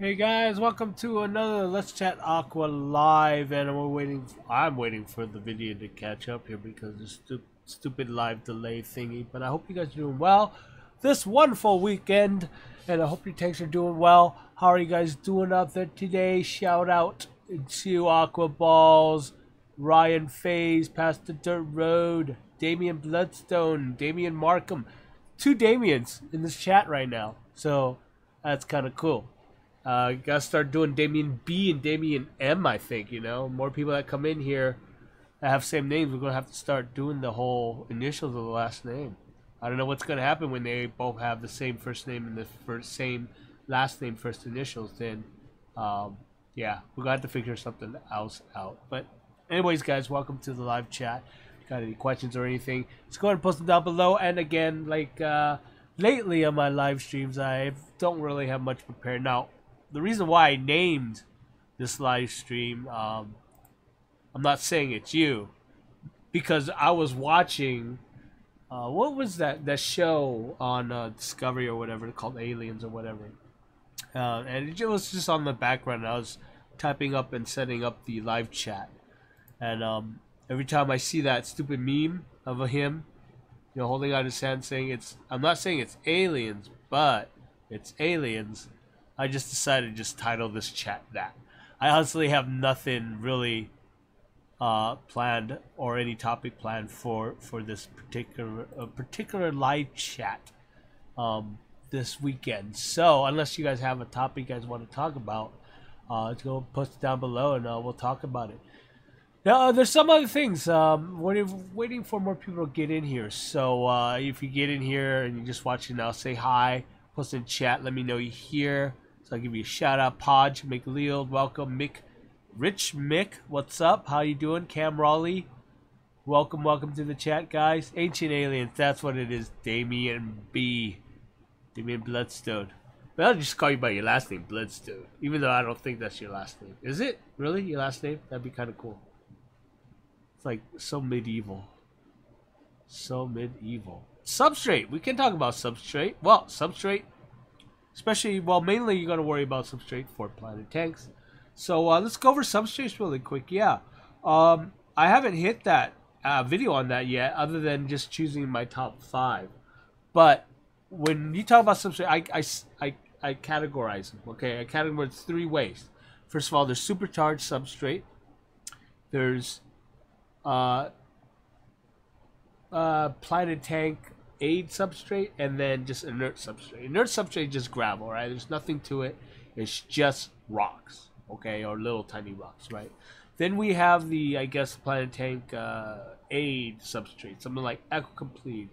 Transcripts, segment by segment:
Hey guys, welcome to another Let's Chat Aqua live, and I'm waiting for the video to catch up here because of the stupid live delay thingy. But I hope you guys are doing well this wonderful weekend, and I hope your tanks are doing well. How are you guys doing out there today? Shout out to Aqua Balls, Ryan Faze, Past the Dirt Road, Damian Bloodstone, Damian Markham, two Damians in this chat right now. So that's kind of cool. Gotta start doing Damien B and Damien M, I think, more people that come in here that have same names, we're gonna have to start doing the whole initials of the last name. I don't know what's gonna happen when they both have the same first name and the same last name first initials. Then, yeah, we're gonna have to figure something else out. But anyways, guys, welcome to the live chat. If you got any questions or anything, just go ahead and post them down below. And again, like lately on my live streams, I don't really have much prepared now. The reason why I named this live stream, I'm not saying it's you, because I was watching, what was that show on Discovery or whatever, called Aliens or whatever, and it was just on the background. I was typing up and setting up the live chat, and every time I see that stupid meme of him, holding out his hand saying I'm not saying it's aliens, but it's aliens, I just decided to just title this chat that. I honestly have nothing really planned or any topic planned for this particular live chat this weekend. So unless you guys have a topic you guys want to talk about, let's go post it down below and we'll talk about it. Now, there's some other things. We're waiting for more people to get in here. So if you get in here and you're just watching now, say hi, post in chat, let me know you're here. So I'll give you a shout out. Podge, McLeod, welcome. Rich Mick, what's up? How you doing? Cam Raleigh, welcome to the chat, guys. Ancient Aliens, that's what it is. Damien B, Damien Bloodstone. But I'll just call you by your last name, Bloodstone. Even though I don't think that's your last name. Is it really your last name? That'd be kind of cool. It's like so medieval. So medieval. Substrate. We can talk about Substrate. Well, Substrate. Especially, well, mainly you're going to worry about Substrate for planet tanks. So let's go over Substrates really quick. Yeah. I haven't hit that video on that yet, other than just choosing my top 5. But when you talk about Substrate, I categorize them. Okay, I categorize 3 ways. First of all, there's supercharged Substrate. There's planet tank aid substrate, and then just inert substrate. Inert substrate is just gravel, right? There's nothing to it. It's just rocks, okay, or little tiny rocks, right? Then we have the, I guess, planet tank aid substrate, something like Aquacomplete,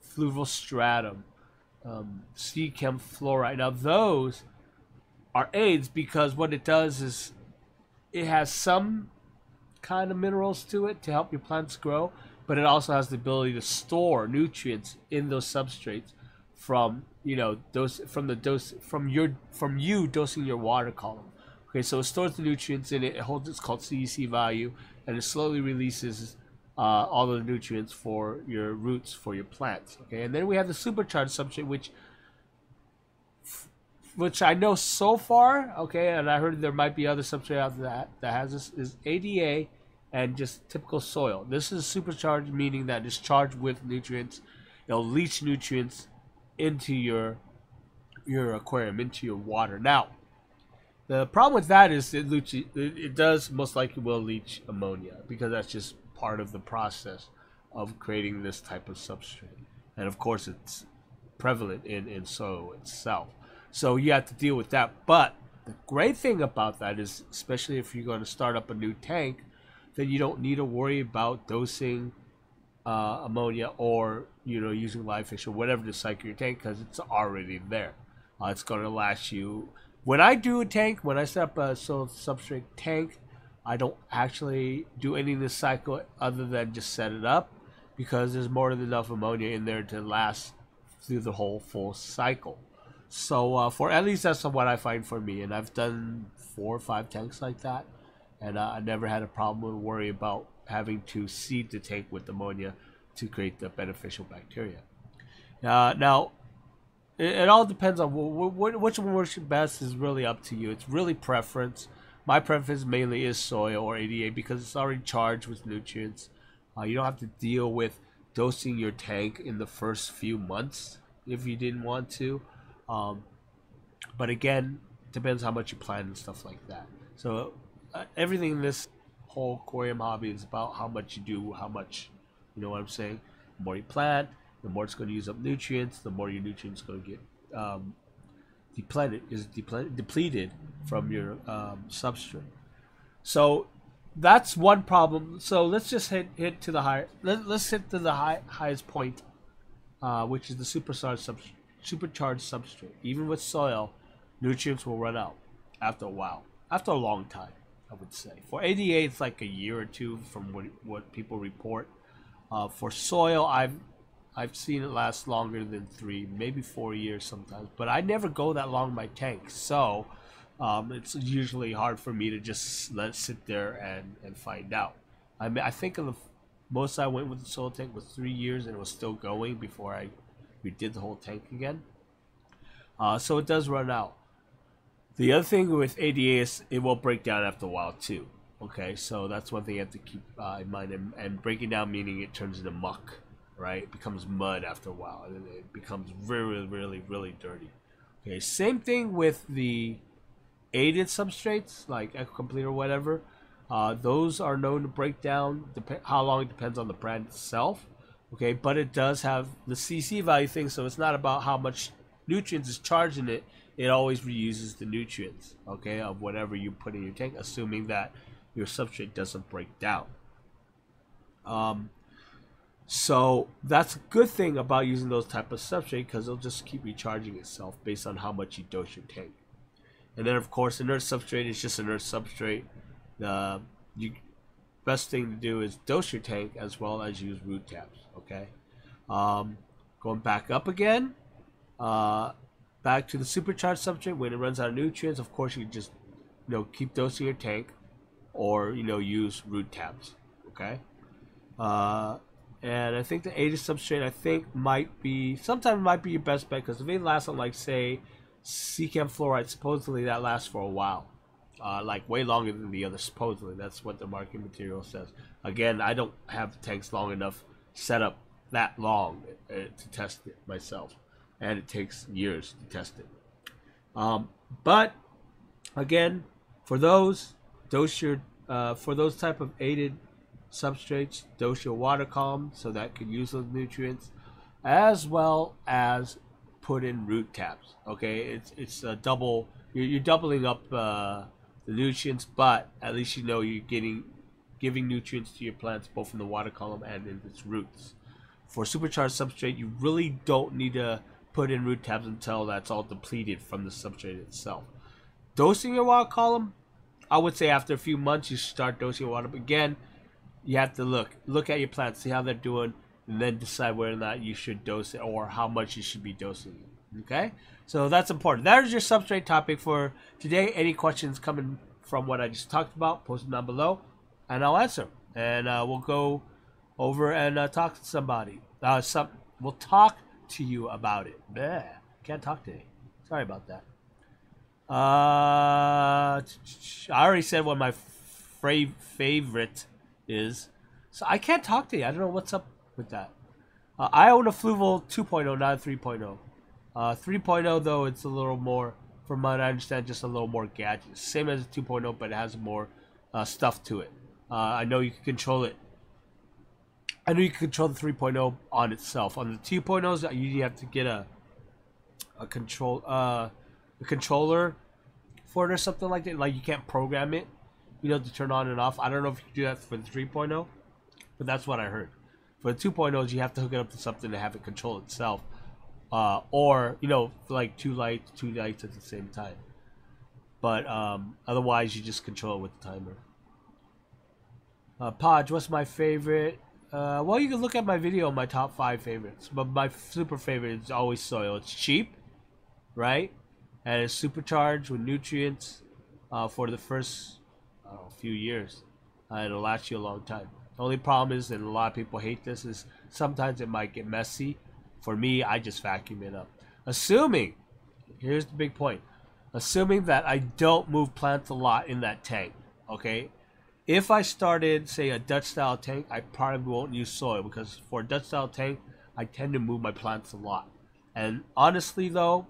fluvial stratum, sea chem fluorite. Now those are aids because what it does is it has some kind of minerals to it to help your plants grow, but it also has the ability to store nutrients in those substrates from you dosing your water column. Okay, so it stores the nutrients in it. It holds, it's called CEC value, and it slowly releases all the nutrients for your roots for your plants. Okay, and then we have the supercharged substrate, which I know so far, okay, and I heard there might be other substrate out there that has this, is ADA and just typical soil. This is supercharged, meaning that it's charged with nutrients. It'll leach nutrients into your aquarium, into your water. Now, the problem with that is it does most likely will leach ammonia, because that's just part of the process of creating this type of substrate. And of course, it's prevalent in soil itself. So you have to deal with that. But the great thing about that is, especially if you're going to start up a new tank, then you don't need to worry about dosing ammonia or using live fish or whatever to cycle your tank, because it's already there. It's going to last you. When I do a tank, when I set up a substrate tank, I don't actually do anything to cycle it other than just set it up, because there's more than enough ammonia in there to last through the whole full cycle. So for at least that's what I find for me, and I've done 4 or 5 tanks like that, and I never had a problem or worry about having to seed the tank with ammonia to create the beneficial bacteria. Now, it all depends on which one works best. Is really up to you. It's really preference. My preference mainly is soil or ADA because it's already charged with nutrients. You don't have to deal with dosing your tank in the first few months if you didn't want to. Um, but again, depends how much you plant and stuff like that. So everything in this whole aquarium hobby is about how much you do, how much, you know what I'm saying? The more you plant, the more it's going to use up nutrients, the more your nutrients going to get depleted from your substrate. So that's one problem. So let's just hit to the high. Let's hit to the highest point, which is the supercharged substrate. Even with soil, nutrients will run out after a while, after a long time, I would say. For ADA, it's like a year or two from what people report. For soil, I've seen it last longer than 3, maybe 4 years sometimes. But I never go that long in my tank, so it's usually hard for me to just let it sit there and find out. I mean, I think of the most I went with the soil tank was 3 years, and it was still going before I redid the whole tank again. So it does run out. The other thing with ADA is it will break down after a while too. Okay, so that's one thing you have to keep in mind. And breaking down meaning it turns into muck, right? It becomes mud after a while, and it becomes really, really, really dirty. Okay, same thing with the aided substrates like AQUA or whatever. Those are known to break down. How long it depends on the brand itself. Okay, but it does have the CC value thing, so it's not about how much nutrients is charged in it. It always reuses the nutrients, okay, of whatever you put in your tank, assuming that your substrate doesn't break down. So that's a good thing about using those type of substrate because it'll just keep recharging itself based on how much you dose your tank. And then of course inert substrate is just inert substrate. The best thing to do is dose your tank as well as use root tabs. Okay, going back up again. Back to the supercharged substrate. When it runs out of nutrients, of course you just keep dosing your tank, or use root tabs. Okay. And I think the aided substrate sometimes might be your best bet because if it lasts on like say secam fluoride, supposedly that lasts for a while, like way longer than the other. Supposedly that's what the marketing material says. Again, I don't have tanks long enough set up that long to test it myself, and it takes years to test it. But again, for those type of aided substrates, dose your water column so that can use those nutrients, as well as put in root tabs. Okay, it's a double. You're doubling up the nutrients, but at least you're giving nutrients to your plants both in the water column and in its roots. For supercharged substrate, you really don't need to put in root tabs until that's all depleted from the substrate itself. Dosing your water column, I would say after a few months you start dosing your water. But again, you have to look at your plants, see how they're doing, and then decide whether or not you should dose it or how much you should be dosing it. Okay, so that's important. That is your substrate topic for today. Any questions coming from what I just talked about, post them down below, and I'll answer. And we'll go over and talk to somebody. We'll talk to you about it. Bleh, can't talk today. Sorry about that. I already said what my favorite is, so I can't talk to you. I don't know what's up with that. I own a Fluval 2.0, not a 3.0. 3.0 though, it's a little more, from what I understand, just a little more gadgets. Same as a 2.0, but it has more stuff to it. I know you can control it. I know you can control the 3.0 on itself. On the 2.0s, you have to get a controller for it or something like that. Like you can't program it, to turn on and off. I don't know if you can do that for the 3.0, but that's what I heard. For the 2.0s, you have to hook it up to something to have it control itself, or like two lights at the same time. But otherwise, you just control it with the timer. Podge, what's my favorite? Well, you can look at my video on my top 5 favorites, but my super favorite is always soil. It's cheap, right? And it's supercharged with nutrients for the first few years. It'll last you a long time. The only problem is, and a lot of people hate this, is sometimes it might get messy. For me, I just vacuum it up. Assuming, here's the big point, assuming that I don't move plants a lot in that tank, okay? If I started, say, a Dutch style tank, I probably won't use soil, because for a Dutch style tank, I tend to move my plants a lot. And honestly though,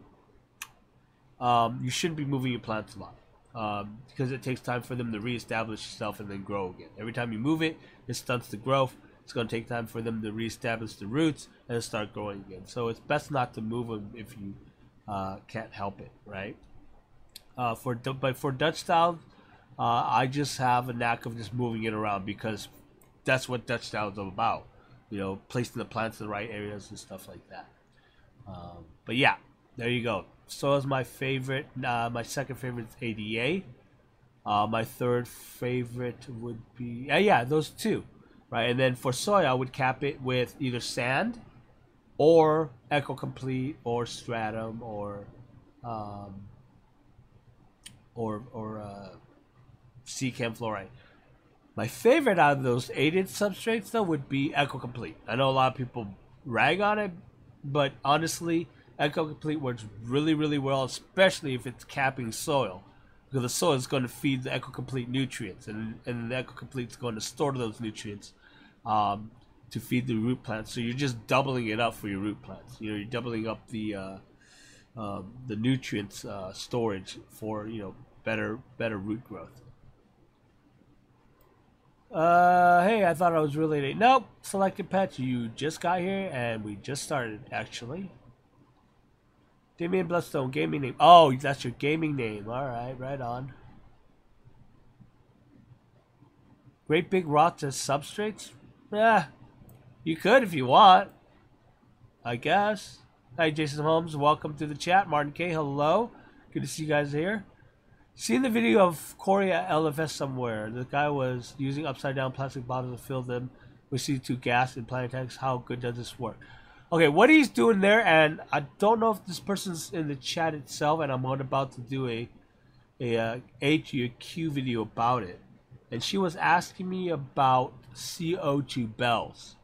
you shouldn't be moving your plants a lot, because it takes time for them to reestablish itself and then grow again. Every time you move it, it stunts the growth. It's going to take time for them to reestablish the roots and start growing again. So it's best not to move them if you can't help it, right? But for Dutch style, I just have a knack of just moving it around, because that's what Dutch style is all about. You know, placing the plants in the right areas and stuff like that. But yeah, there you go. Soil is my favorite. My second favorite is ADA. My third favorite would be yeah, those two, right? And then for soil, I would cap it with either sand, or AQUA or stratum, or Secam fluoride. My favorite out of those 8-inch substrates though would be AQUA. I know a lot of people rag on it, but honestly, AQUA works really, really well, especially if it's capping soil, because the soil is going to feed the AQUA nutrients, and the AQUA is going to store those nutrients to feed the root plants. So you're just doubling it up for your root plants. You know, you're doubling up the nutrients storage for, you know, better root growth. Hey, I thought I was really late. Nope, selected pets. You just got here, and we just started, actually. Damien Bloodstone, gaming name. Oh, that's your gaming name. Alright, right on. Great big rocks as substrates? Yeah, you could if you want, I guess. Hi, Jason Holmes. Welcome to the chat. Martin K, hello. Good to see you guys here. Seen the video of Corey at LFS somewhere. The guy was using upside down plastic bottles to fill them with CO2 gas in planting tanks. How good does this work? Okay, what he's doing there, and I don't know if this person's in the chat itself, and I'm about to do a AQUA video about it. And she was asking me about CO2 bells.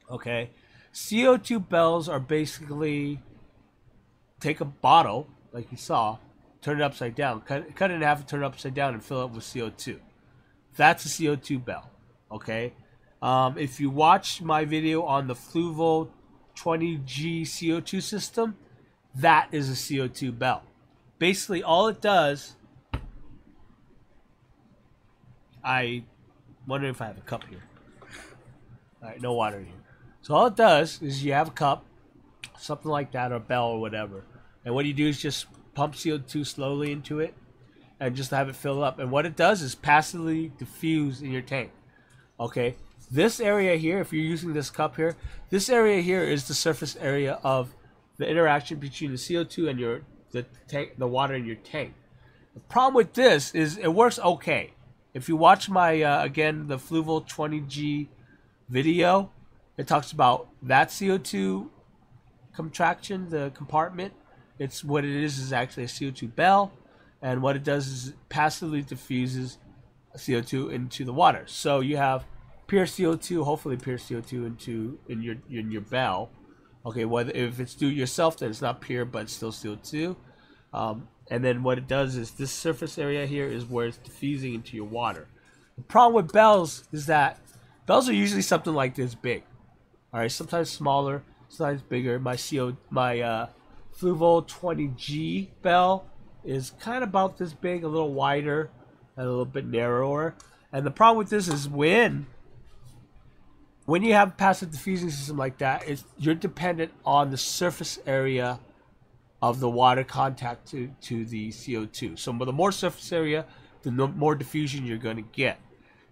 Okay, CO2 bells are basically, take a bottle like you saw, turn it upside down, cut it in half and turn it upside down and fill it with CO2. That's a CO2 bell, okay? If you watch my video on the Fluval 20G CO2 system, that is a CO2 bell. Basically, all it does, I wonder if I have a cup here. All right, no water here. So all it does is you have a cup, something like that, or a bell or whatever. And what you do is just pump CO2 slowly into it and just have it fill up. And what it does is passively diffuse in your tank. Okay, this area here, if you're using this cup here, this area here is the surface area of the interaction between the CO2 and the water in your tank. The problem with this is it works okay. If you watch my, again, the Fluval 20G video, it talks about that CO2 contraction, the compartment. It's what it is actually a CO2 bell, and what it does is it passively diffuses CO2 into the water. So you have pure CO2, hopefully pure CO2 in your bell. Okay, whether if it's do it yourself, then it's not pure, but it's still CO2. And then what it does is this surface area here is where it's diffusing into your water. The problem with bells is that bells are usually something like this big. All right, sometimes smaller, sometimes bigger. My Fluval 20G bell is kind of about this big, a little wider and a little bit narrower. And the problem with this is when you have a passive diffusing system like that, you're dependent on the surface area of the water contact to the CO2. So the more surface area, the more diffusion you're going to get.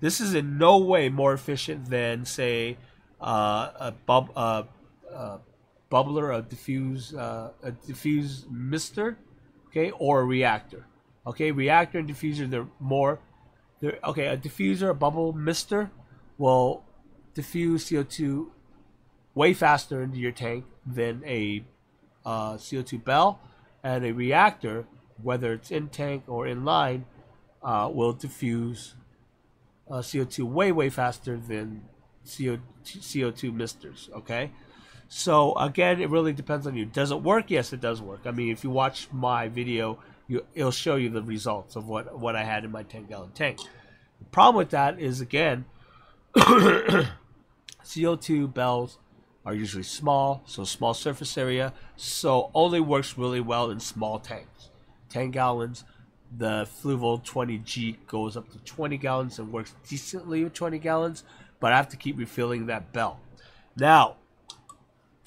This is in no way more efficient than, say, a bubbler, a diffuse mister, okay, or a reactor. Okay, reactor and diffuser, okay, a diffuser, a bubble mister will diffuse CO2 way faster into your tank than a CO2 bell, and a reactor, whether it's in tank or in line, will diffuse CO2 way faster than CO2 misters. Okay, So again, it really depends on you. Does it work? Yes, it does work. I mean, if you watch my video, it'll show you the results of what I had in my 10-gallon tank. The problem with that is, again, CO2 bells are usually small, so small surface area, so only works really well in small tanks. 10 gallons, the Fluval 20G goes up to 20 gallons and works decently with 20 gallons, but I have to keep refilling that bell. Now,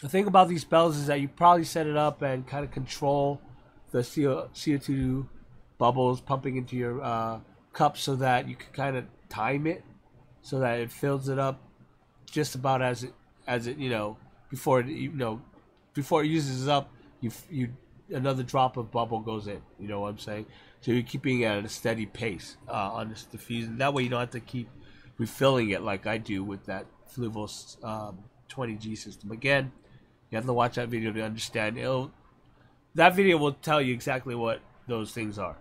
the thing about these bells is that you probably set it up and kind of control the CO2 bubbles pumping into your cup so that you can kind of time it so that it fills it up just about as it before it uses up, you another drop of bubble goes in. You know what I'm saying? So you're keeping it at a steady pace on this diffusion. That way you don't have to keep refilling it like I do with that Fluval 20G system. Again, you have to watch that video to understand. That video will tell you exactly what those things are.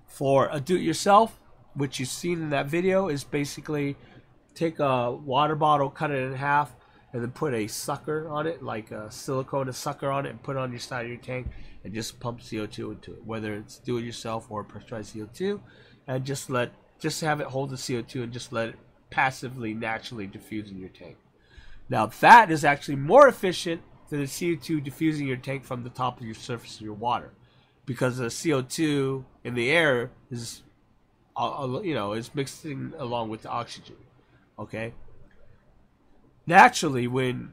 For a do-it-yourself, which you've seen in that video, is basically take a water bottle, cut it in half, and then put a sucker on it, like a silicone sucker on it, and put it on your side of your tank, and just pump CO2 into it, whether it's do-it-yourself or pressurized CO2, and just have it hold the CO2 and just let it passively, naturally diffuse in your tank. Now that is actually more efficient than the CO2 diffusing your tank from the top of your surface of your water, because the CO2 in the air is, is mixing along with the oxygen. Okay. Naturally, when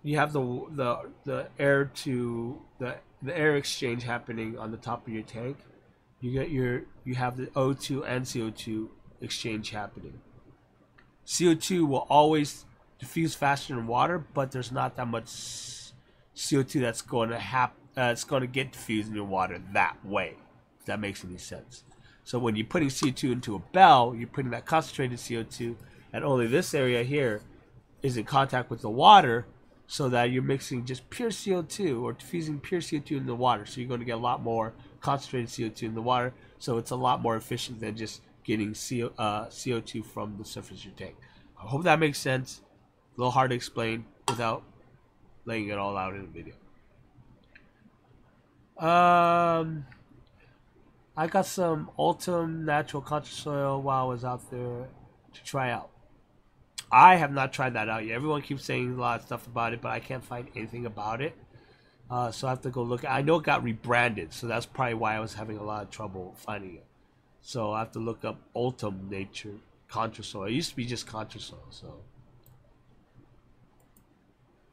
you have the air to the air exchange happening on the top of your tank, you have the O2 and CO2 exchange happening. CO2 will always diffuse faster than water, but there's not that much CO2 that's going to get diffused in your water that way. If that makes any sense. So when you're putting CO2 into a bell, you're putting that concentrated CO2, and only this area here is in contact with the water, so that you're mixing just pure CO2 or diffusing pure CO2 in the water. So you're going to get a lot more concentrated CO2 in the water. So it's a lot more efficient than just getting CO2 from the surface of your tank. I hope that makes sense. A little hard to explain without laying it all out in a video. I got some Ultim natural contra soil while I was out there to try out. I have not tried that out yet. Everyone keeps saying a lot of stuff about it, but I can't find anything about it. So I have to go look. I know it got rebranded, so that's probably why I was having a lot of trouble finding it. So I have to look up Ultim Nature Contra Soil. It used to be just Contra Soil. So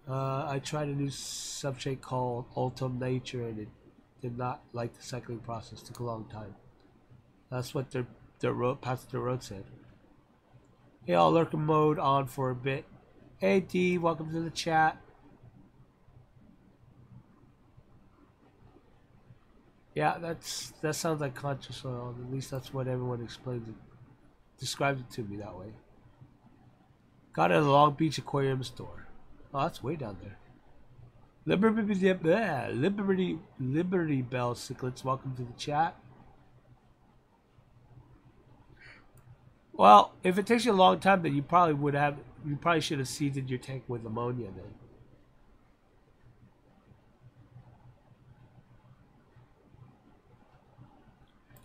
I tried a new substrate called Ultim Nature, and it did not like the cycling process. It took a long time. That's what Pastor Road said. Hey, all, lurker mode on for a bit. Hey D, welcome to the chat. Yeah, that sounds like Contra Soil. At least that's what everyone explains it. Describes it to me that way. Got it at the Long Beach Aquarium store. Oh, that's way down there. Liberty Bell Cichlids, welcome to the chat. Well, if it takes you a long time, then you probably should have seeded your tank with ammonia then.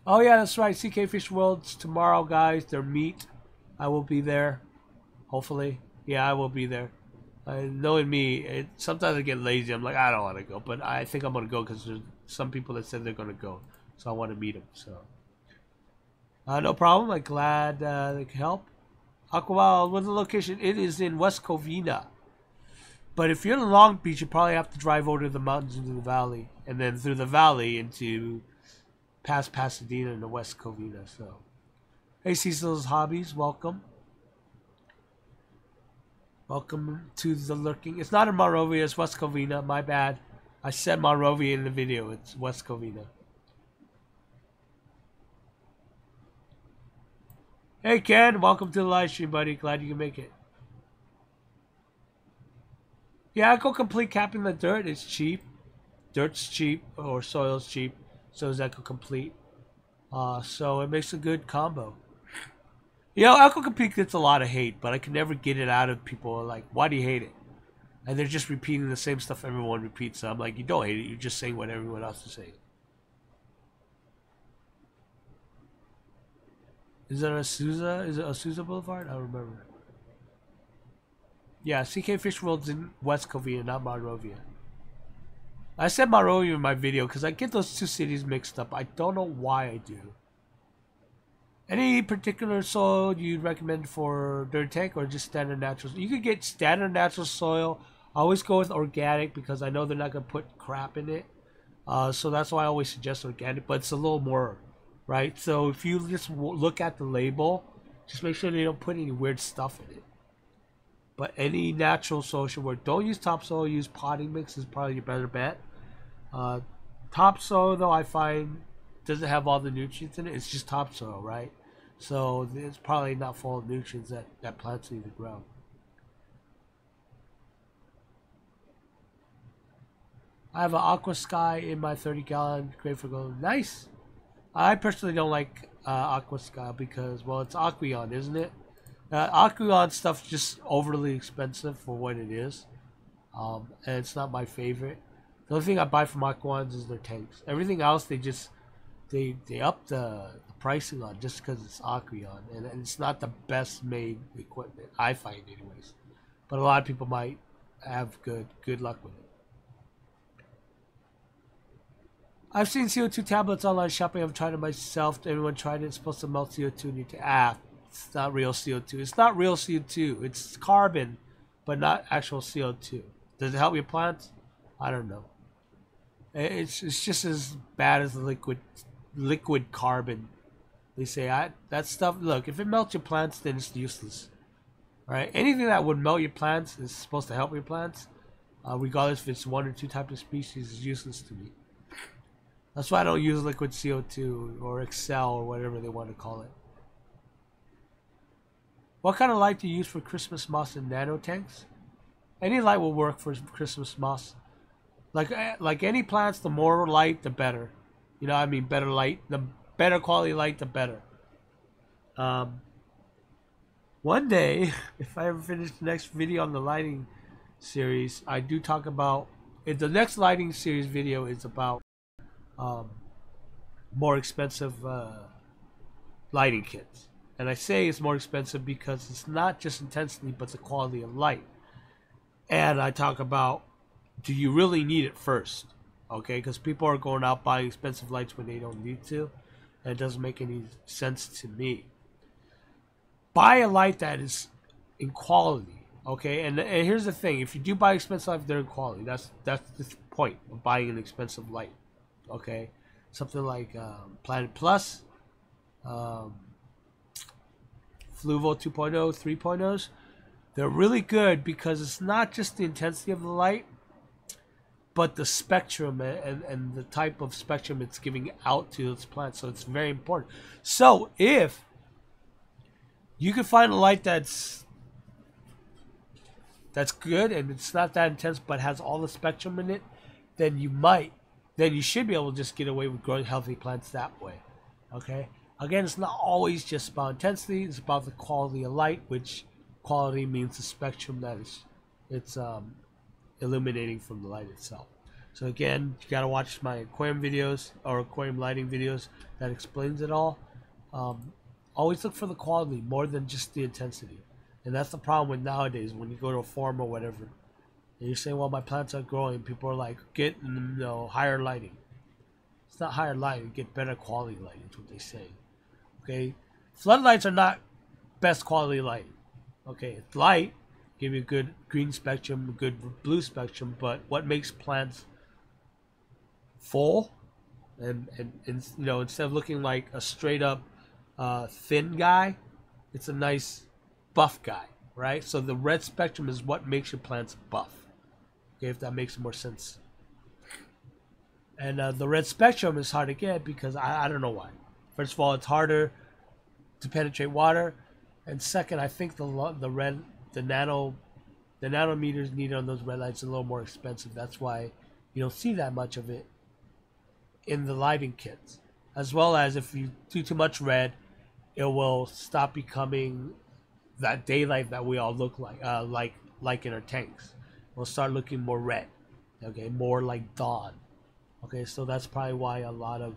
Oh yeah, that's right. CK Fish World's tomorrow, guys. Their meet. I will be there. Hopefully. Yeah, I will be there. Knowing me, sometimes I get lazy. I'm like, I don't want to go. But I think I'm going to go because there's some people that said they're going to go. So I want to meet them. So no problem. I'm glad they can help. AQUA, what's the location? It is in West Covina. But if you're in Long Beach, you probably have to drive over to the mountains into the valley. And then through the valley into past Pasadena and the West Covina. So, hey, Cecil's Hobbies, welcome. Welcome to the lurking. It's not in Monrovia, it's West Covina. My bad. I said Monrovia in the video. It's West Covina. Hey, Ken. Welcome to the live stream, buddy. Glad you can make it. Yeah, I go complete capping the dirt. It's cheap. Dirt's cheap, or soil's cheap. So is Echo Complete. So it makes a good combo. You know, Echo Complete gets a lot of hate, but I can never get it out of people like, why do you hate it? and they're just repeating the same stuff everyone repeats. So I'm like, you don't hate it, you're just saying what everyone else is saying. Is it Azusa? Is it Azusa Boulevard? I don't remember. Yeah, CK Fish World's in West Covina, not Monrovia. I said Monrovia in my video because I get those two cities mixed up. I don't know why I do. Any particular soil you'd recommend for dirt tank or just standard natural? You could get standard natural soil. I always go with organic because I know they're not going to put crap in it. So that's why I always suggest organic, but it's a little more, right? So if you just look at the label, just make sure they don't put any weird stuff in it. But any natural soil should work. Don't use topsoil. Use potting mix is probably your better bet. Topsoil, though, I find doesn't have all the nutrients in it. It's just topsoil, right? So it's probably not full of nutrients that plants need to grow. I have an Aqua Sky in my 30-gallon great for gold. Nice. I personally don't like Aqua Sky because, well, it's Aquarium, isn't it? Aquarium stuff's just overly expensive for what it is, and it's not my favorite. The only thing I buy from Aquarium is their tanks. Everything else they up the pricing on just because it's Aquarium, and it's not the best made equipment, I find anyways. But a lot of people might have good luck with it. I've seen CO2 tablets online shopping. I've tried it myself. Everyone tried it. It's supposed to melt CO2. It's not real CO2. It's not real CO2. It's carbon, but not actual CO2. Does it help your plants? I don't know. It's just as bad as the liquid carbon. They say that stuff. Look, if it melts your plants, then it's useless. All right. Anything that would melt your plants is supposed to help your plants, regardless if it's one or two types of species. Is useless to me. That's why I don't use liquid CO2 or Excel or whatever they want to call it. What kind of light do you use for Christmas moss and nano tanks? Any light will work for Christmas moss. Like any plants, the more light, the better. You know what I mean? Better light, the better quality light, the better. One day, if I ever finish the next video on the lighting series, I do talk about... The next lighting series video is about more expensive lighting kits. And I say it's more expensive because it's not just intensity, but the quality of light. And I talk about, do you really need it first? Okay, because people are going out buying expensive lights when they don't need to. And it doesn't make any sense to me. Buy a light that is in quality. Okay, and here's the thing. If you do buy expensive light, they're in quality. That's the point of buying an expensive light. Okay, something like Planet Plus, Fluvo 2.0, 3.0s. They're really good because it's not just the intensity of the light, but the spectrum and the type of spectrum it's giving out to its plants. So it's very important. So if you can find a light that's good and it's not that intense but has all the spectrum in it, then you should be able to just get away with growing healthy plants that way. Okay? Again, it's not always just about intensity. It's about the quality of light, which quality means the spectrum that it's illuminating from the light itself. So again, you got to watch my aquarium videos or aquarium lighting videos that explains it all. Always look for the quality more than just the intensity. And that's the problem with nowadays when you go to a farm or whatever. And you say, well, my plants are growing. People are like, get higher lighting. It's not higher lighting. Get better quality lighting is what they say. Okay? Floodlights are not best quality lighting. Okay? It's light. Give you a good green spectrum, a good blue spectrum. But what makes plants full and instead of looking like a straight up thin guy, it's a nice buff guy, right? So the red spectrum is what makes your plants buff. Okay, if that makes more sense. And the red spectrum is hard to get because I don't know why. First of all, it's harder to penetrate water, and second, I think the nanometers needed on those red lights are a little more expensive. That's why you don't see that much of it in the lighting kits. As well as if you do too much red, it will stop becoming that daylight that we all look like in our tanks. will start looking more red. Okay, more like dawn. Okay, so that's probably why a lot of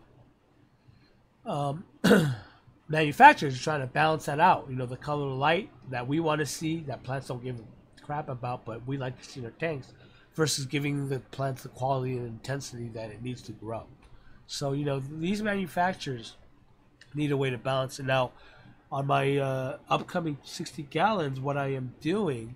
manufacturers are trying to balance that out. You know, the color of light that we want to see, that plants don't give a crap about, but we like to see in our tanks, versus giving the plants the quality and intensity that it needs to grow. So, you know, these manufacturers need a way to balance it. Now, on my upcoming 60 gallons, what I am doing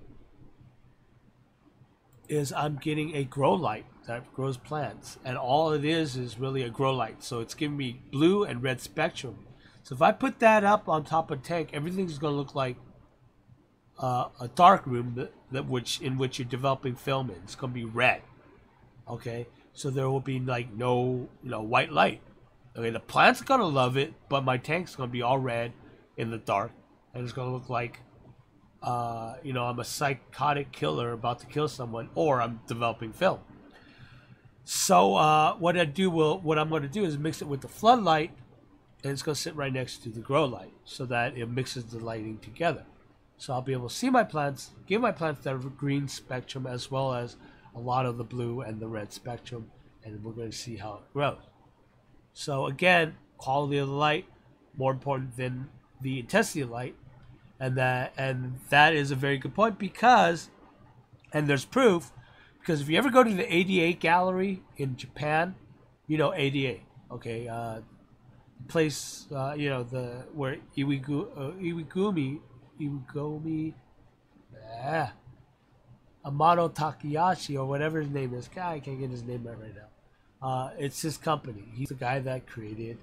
is I'm getting a grow light that grows plants, and all it is really a grow light. So it's giving me blue and red spectrum. So if I put that up on top of a tank, everything's going to look like a dark room in which you're developing film in. It's going to be red. Okay, so there will be like no white light. Okay, the plant's going to love it, but my tank's going to be all red in the dark, and it's going to look like I'm a psychotic killer about to kill someone, or I'm developing film. So what I'm going to do is mix it with the floodlight, and it's going to sit right next to the grow light, so that it mixes the lighting together. So I'll be able to see my plants, give my plants that green spectrum as well as a lot of the blue and the red spectrum, and we're going to see how it grows. So again, quality of the light more important than the intensity of light, and that is a very good point, because, and there's proof, because if you ever go to the ADA gallery in Japan, you know ADA, okay, place, where Iwigumi, Amado Takayashi, or whatever his name is. God, I can't get his name right now. It's his company. He's the guy that created,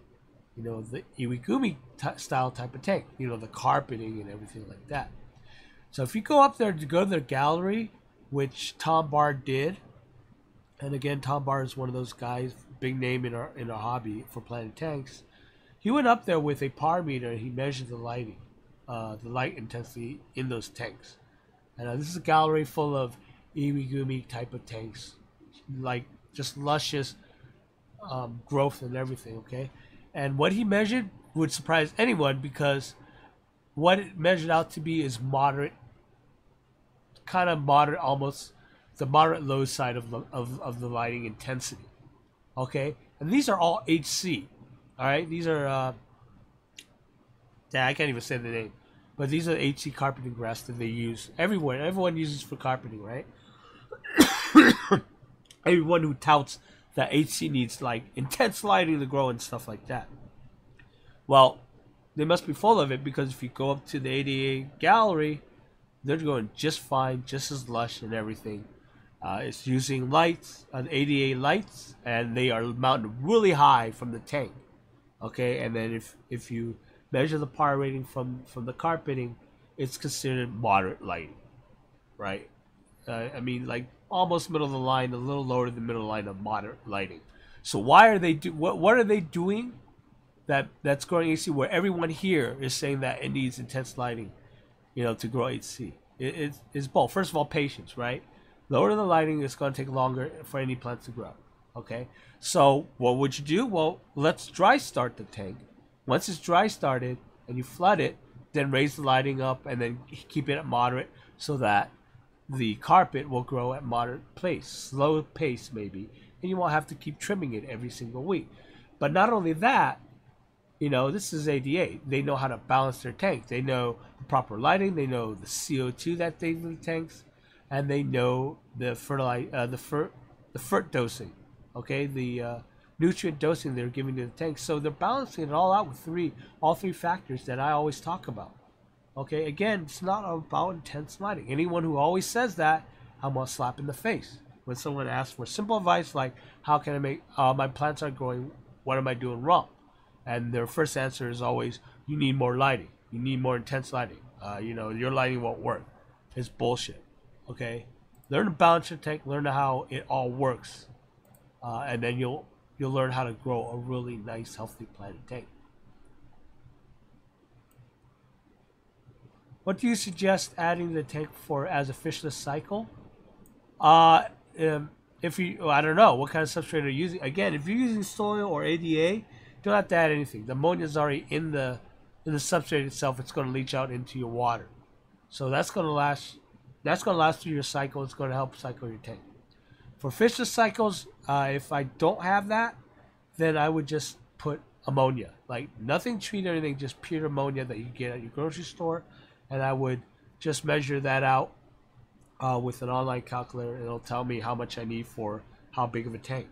the Iwigumi style type of tank. The carpeting and everything like that. So if you go up there to go to their gallery, which Tom Barr did, and again, Tom Barr is one of those guys, big name in our hobby for planting tanks. He went up there with a power meter and he measured the lighting, the light intensity in those tanks. And this is a gallery full of Iwigumi type of tanks, like just luscious growth and everything, okay? And what he measured would surprise anyone, because what it measured out to be is moderate, kind of moderate, almost the moderate low side of the lighting intensity, okay? And these are all HC, all right? These are, I can't even say the name, but these are HC carpeting grass that they use everywhere. Everyone uses for carpeting, right? Everyone who touts that HC needs like intense lighting to grow and stuff like that. Well, they must be full of it, because if you go up to the ADA gallery, they're going just fine, just as lush and everything. It's using lights, ADA lights, and they are mounted really high from the tank. Okay, and then if you measure the power rating from the carpeting, it's considered moderate lighting, right? I mean, like almost middle of the line, a little lower than the middle of the line of moderate lighting. So why are they what are they doing that's growing HC, where everyone here is saying that it needs intense lighting, to grow HC? It's both. First of all, patience, right? Lower the lighting, it's going to take longer for any plants to grow. Okay, so what would you do? Well, let's dry start the tank. Once it's dry started and you flood it, then raise the lighting up and then keep it at moderate, so that the carpet will grow at moderate pace, slow pace maybe, and you won't have to keep trimming it every single week. But not only that, this is ADA. They know how to balance their tank. They know the proper lighting. They know the CO2 that they leave in the tanks, and they know the FERT dosing. Okay, the nutrient dosing they're giving to the tank. So they're balancing it all out with all three factors that I always talk about. Okay, again, it's not about intense lighting. Anyone who always says that, I'm gonna slap in the face. When someone asks for simple advice like, how can I make my plants aren't growing, what am I doing wrong? And their first answer is always, you need more lighting. You need more intense lighting. Your lighting won't work. It's bullshit. Okay, learn to balance your tank. Learn how it all works, and then you'll learn how to grow a really nice, healthy planted tank. What do you suggest adding to the tank as a fishless cycle? If you, I don't know what kind of substrate are you using. Again, if you're using soil or ADA, you don't have to add anything. The ammonia is already in the substrate itself. It's going to leach out into your water, so that's going to last That's going to last through your cycle. It's going to help cycle your tank. For fishless cycles, if I don't have that, then I would just put ammonia. Like nothing treated or anything, just pure ammonia that you get at your grocery store. And I would just measure that out with an online calculator. It'll tell me how much I need for how big of a tank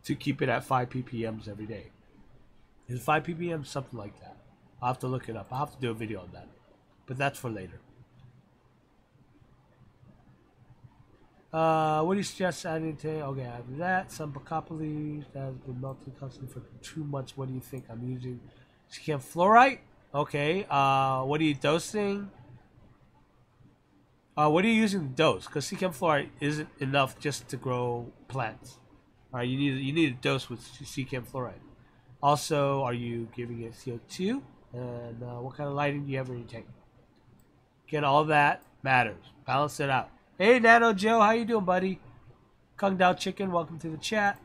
to keep it at 5 ppms every day. Is 5 ppm? Something like that. I'll have to look it up. I'll have to do a video on that. But that's for later. What do you suggest adding today? Okay, I have that. Some bacopolis that has been melting constantly for 2 months. What do you think? I'm using sodium fluoride. Okay. What are you dosing? What are you using to dose? Because sodium fluoride isn't enough just to grow plants. All right, you need a dose with sodium fluoride. Also, are you giving it CO2? And what kind of lighting do you have in your tank? Again, all that matters. Balance it out. Hey, Nano Joe, how you doing, buddy? Kung Dao Chicken, welcome to the chat.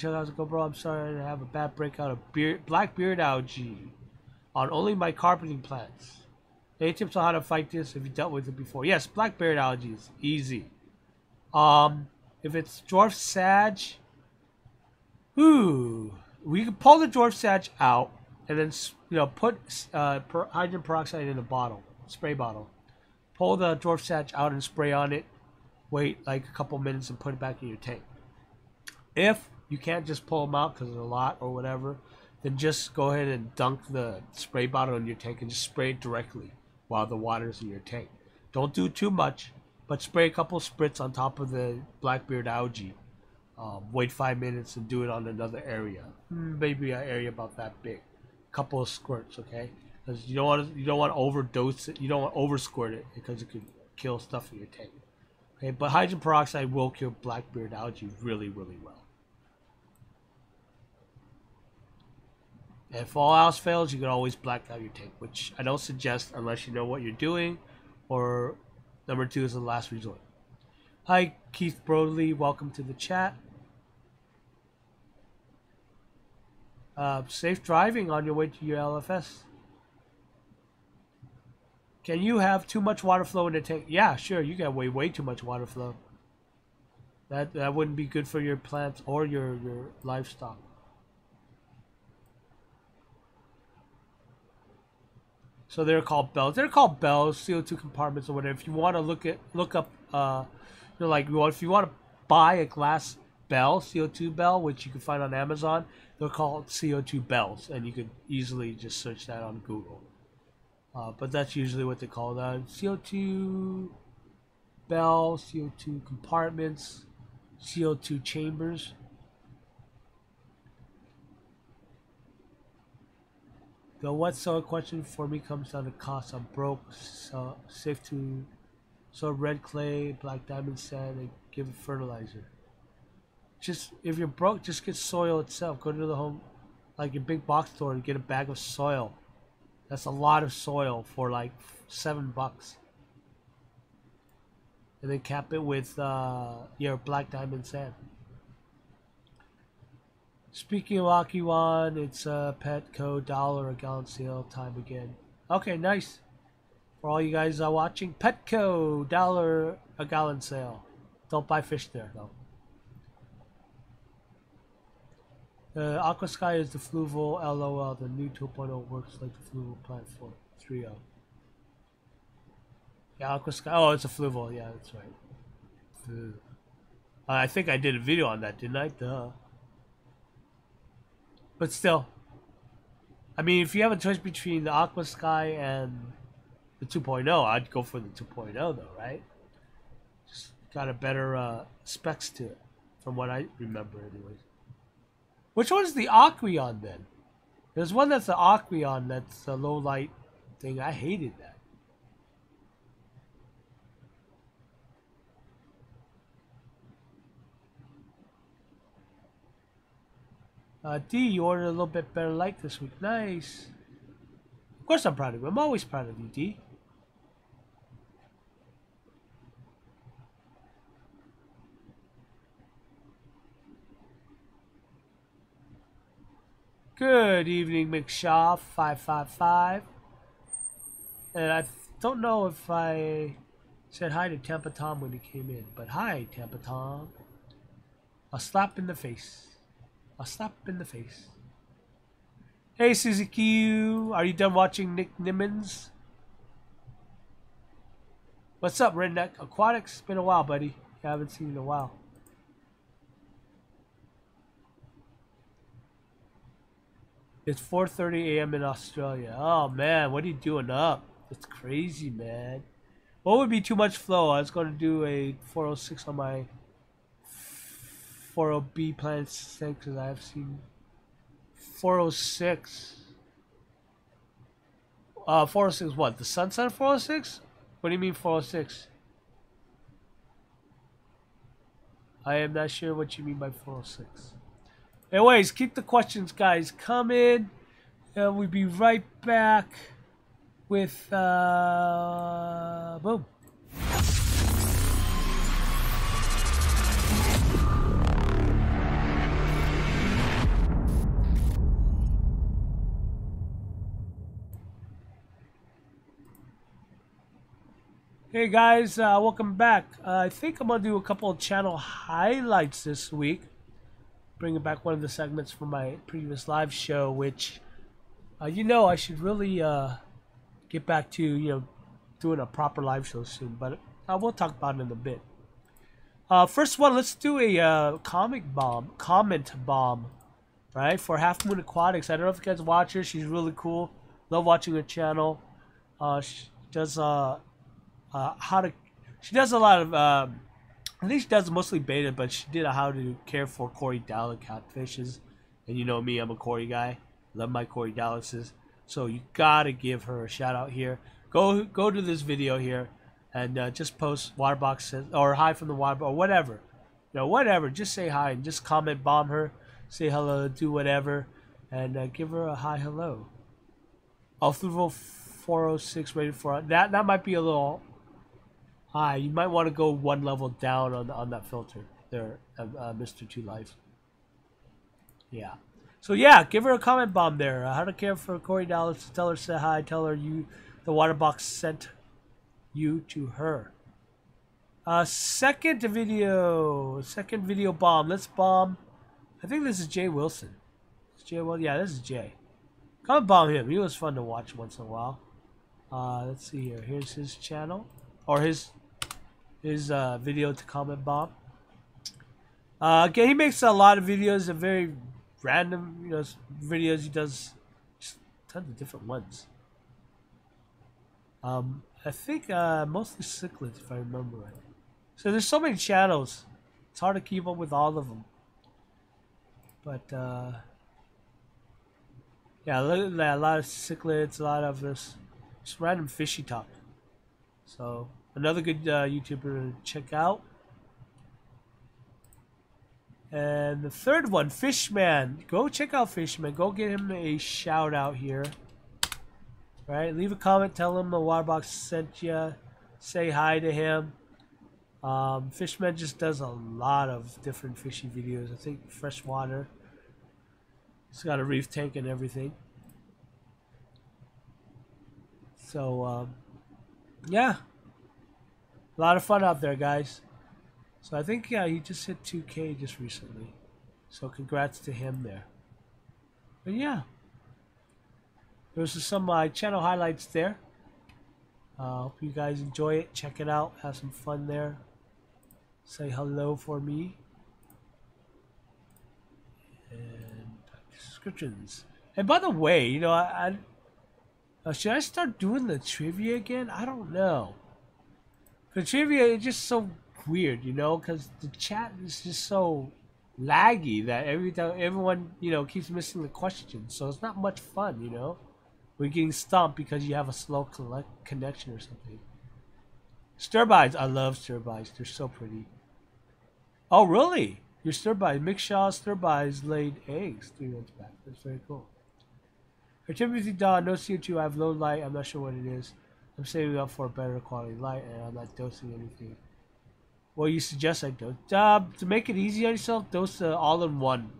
How's it go, bro? I'm sorry to have a bad breakout of black beard algae on only my carpeting plants. Any tips on how to fight this? Have you dealt with it before? Yes, black beard algae is easy. If it's dwarf sag, we can pull the dwarf sag out and then put hydrogen peroxide in a bottle, spray bottle. Pull the dwarf sag out and spray on it. Wait like a couple minutes and put it back in your tank. If you can't just pull them out because it's a lot or whatever, then just go ahead and dunk the spray bottle in your tank and just spray it directly while the water's in your tank. Don't do too much, but spray a couple spritz on top of the blackbeard algae. Wait 5 minutes and do it on another area. Maybe an area about that big. Couple of squirts, okay? Because you don't want to overdose it. You don't want to over squirt it because it could kill stuff in your tank. Okay, but hydrogen peroxide will kill blackbeard algae really, really well. And if all else fails, you can always black out your tank, which I don't suggest unless you know what you're doing, or number 2 is the last resort. Hi, Keith Broadley. Welcome to the chat. Safe driving on your way to your LFS. Can you have too much water flow in the tank? Yeah, sure. You got way too much water flow. That wouldn't be good for your plants or your livestock. So they're called bells. They're called bells, CO2 compartments or whatever. If you want to look up, if you want to buy a glass bell, CO2 bell, which you can find on Amazon, they're called CO2 bells, and you could easily just search that on Google. But that's usually what they call that. CO2 bell, CO2 compartments, CO2 chambers. The what soil question for me comes down to cost. I'm broke, so safe to sow red clay, black diamond sand, and give it fertilizer. Just if you're broke, just get soil itself. Go to the home, like your big box store, and get a bag of soil. That's a lot of soil for like $7. And then cap it with your black diamond sand. Speaking of AQUA, it's Petco $1 a gallon sale time again. Okay, nice. For all you guys watching, Petco $1 a gallon sale. Don't buy fish there though. Aqua Sky is the fluval LOL. The new 2.0 works like the fluval plant for 3.0. Yeah, Aqua Sky. Oh, it's a fluval. Yeah, that's right. I think I did a video on that, didn't I? Duh. But still, I mean, if you have a choice between the Aqua Sky and the 2.0, I'd go for the 2.0 though, right? Just got a better specs to it, from what I remember anyways. Which one's the Aquarium then? There's one that's the Aquarium that's a low light thing. I hated that. D, you ordered a little bit better light this week. Nice. Of course I'm proud of you. I'm always proud of you, D. Good evening, McShaw 555. And I don't know if I said hi to Tampa Tom when he came in, but hi, Tampa Tom. A slap in the face. A slap in the face. Hey, Suzy Q. Are you done watching Nick Nimmons? What's up, Redneck? Aquatics? Been a while, buddy. I haven't seen you in a while. It's 4:30 a.m. in Australia. Oh, man. What are you doing up? It's crazy, man. What would be too much flow? I was going to do a 406 on my 40B Planet 6 because I've seen 406. 406 what? The Sunset 406? What do you mean 406? I am not sure what you mean by 406. Anyways, keep the questions, guys, coming. And we'll be right back with, boom. Hey guys, welcome back. I think I'm gonna do a couple of channel highlights this week. Bringing back one of the segments from my previous live show, which, you know, I should really get back to, you know, doing a proper live show soon. But we'll talk about it in a bit. First one, let's do a comment bomb, right? For HALFMOON Aquatics. I don't know if you guys watch her. She's really cool. Love watching her channel. She does she does a lot of I think she does mostly beta, but she did a how to care for Corydalis catfishes, and you know me, I'm a Cory guy, love my Corydalises, so you gotta give her a shout out here. Go to this video here and just post waterbox or hi from the water or whatever, you know, whatever, just say hi and just comment bomb her, say hello, do whatever, and give her a hi hello. Alpha 406 rated for that might be a little high. You might want to go one level down on that filter there, Mr. Two Life. Yeah. So yeah, give her a comment bomb there. How to care for Corydalis. Tell her say hi. Tell her the water box sent you to her. Second video bomb. Let's bomb. I think this is Jay Wilson. It's Jay Wilson. Yeah, this is Jay. Comment bomb him. He was fun to watch once in a while. Let's see here. Here's his channel or his video to comment bomb. Again, he makes a lot of videos, very random, you know, videos. He does just tons of different ones. I think mostly cichlids, if I remember right. So there's so many channels, it's hard to keep up with all of them. But yeah, a lot of cichlids, a lot of this just random fishy talk. So another good YouTuber to check out. And the third one, Fishman. Go check out Fishman. Go get him a shout out here. Right? Leave a comment. Tell him the Waterbox sent you. Say hi to him. Fishman just does a lot of different fishy videos. I think freshwater. He's got a reef tank and everything. So, yeah. A lot of fun out there, guys. So I think, yeah, he just hit 2K just recently. So congrats to him there. But yeah. There's some channel highlights there. Hope you guys enjoy it. Check it out. Have some fun there. Say hello for me. And descriptions. And by the way, you know, should I start doing the trivia again? I don't know. The trivia is just so weird, you know, because the chat is just so laggy that everyone, you know, keeps missing the question. So it's not much fun, you know. We're getting stomped because you have a slow connection or something. Stir-bys. I love stir-bys. They're so pretty. Oh, really? Your stir-bys. Mick stir-bys laid eggs 3 months back. That's very cool. For Timothy Dawn, no CO2. I have low light. I'm not sure what it is. I'm saving up for a better quality light, and I'm not dosing anything. Well, you suggest I dose. To make it easy on yourself, dose the all-in-one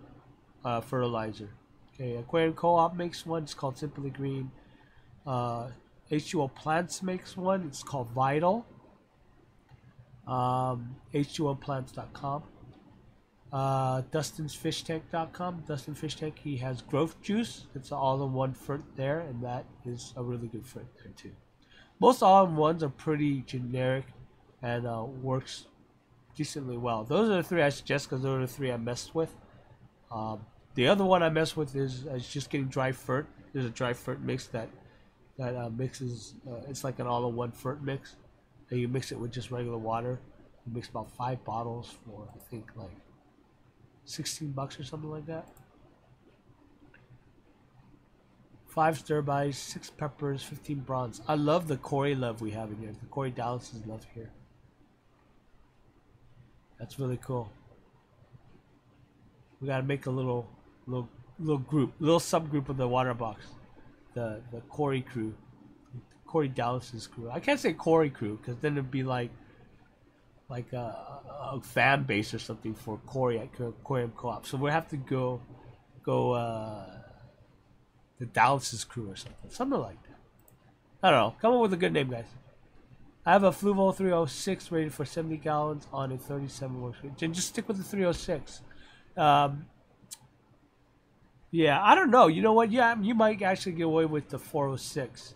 fertilizer. Okay, Aquarium Co-op makes one. It's called Simply Green. H2O Plants makes one. It's called Vital. H2Oplants.com. Dustin'sFishTank.com. Dustin Fish Tank, he has growth juice. It's an all-in-one fruit there, and that is a really good fruit there too. Most all-in-ones are pretty generic and works decently well. Those are the three I suggest because those are the three I messed with. The other one I messed with is just getting dry fruit. There's a dry fruit mix that mixes. It's like an all-in-one fruit mix, and you mix it with just regular water. You mix about 5 bottles for I think like $16 or something like that. 5 stir-bys, 6 peppers, 15 bronze. I love the Cory love we have in here. The Cory Dallas's love here. That's really cool. We gotta make a little group, little subgroup of the water box. The Cory crew, Cory Dallas's crew. I can't say Cory crew because then it'd be like a fan base or something for Cory at Aquarium Co-op. So we have to go the Dallas's crew or something like that. I don't know. Come up with a good name, guys. I have a Fluval 306 rated for 70 gallons on a 37 workspace. And just stick with the 306. Yeah, I don't know. You know what? Yeah, you might actually get away with the 406.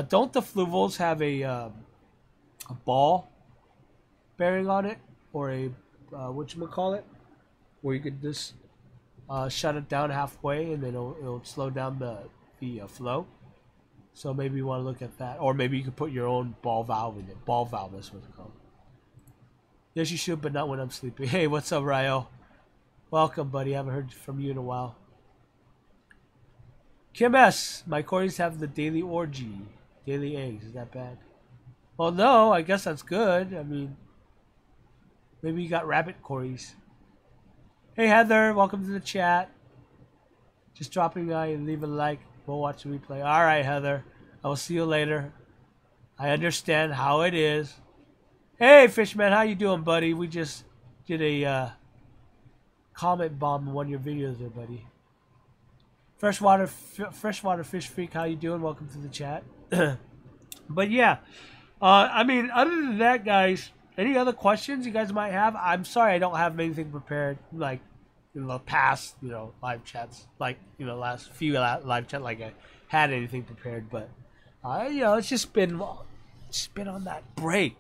Don't the Fluvals have a ball bearing on it, or a whatchamacallit, where you could just shut it down halfway and then it'll slow down the flow? So maybe you want to look at that, or maybe you could put your own ball valve in it. Ball valve, that's what it's called. Yes, you should, but not when I'm sleeping. Hey, what's up, Ryo? Welcome, buddy. I haven't heard from you in a while. Kim S. My Corys have the daily orgy. Daily eggs. Is that bad? Well, no. I guess that's good. I mean, maybe you got rabbit Corys. Hey, Heather. Welcome to the chat. Just dropping by and leave a like. We'll watch the replay. All right, Heather. I will see you later. I understand how it is. Hey, Fishman. How you doing, buddy? We just did a comment bomb in one of your videos there, buddy. Freshwater Fish Freak. How you doing? Welcome to the chat. But yeah, I mean, other than that, guys, any other questions you guys might have? I'm sorry I don't have anything prepared, like in the past, live chats, like, last few live chat, like I had anything prepared, but it's just been on that break.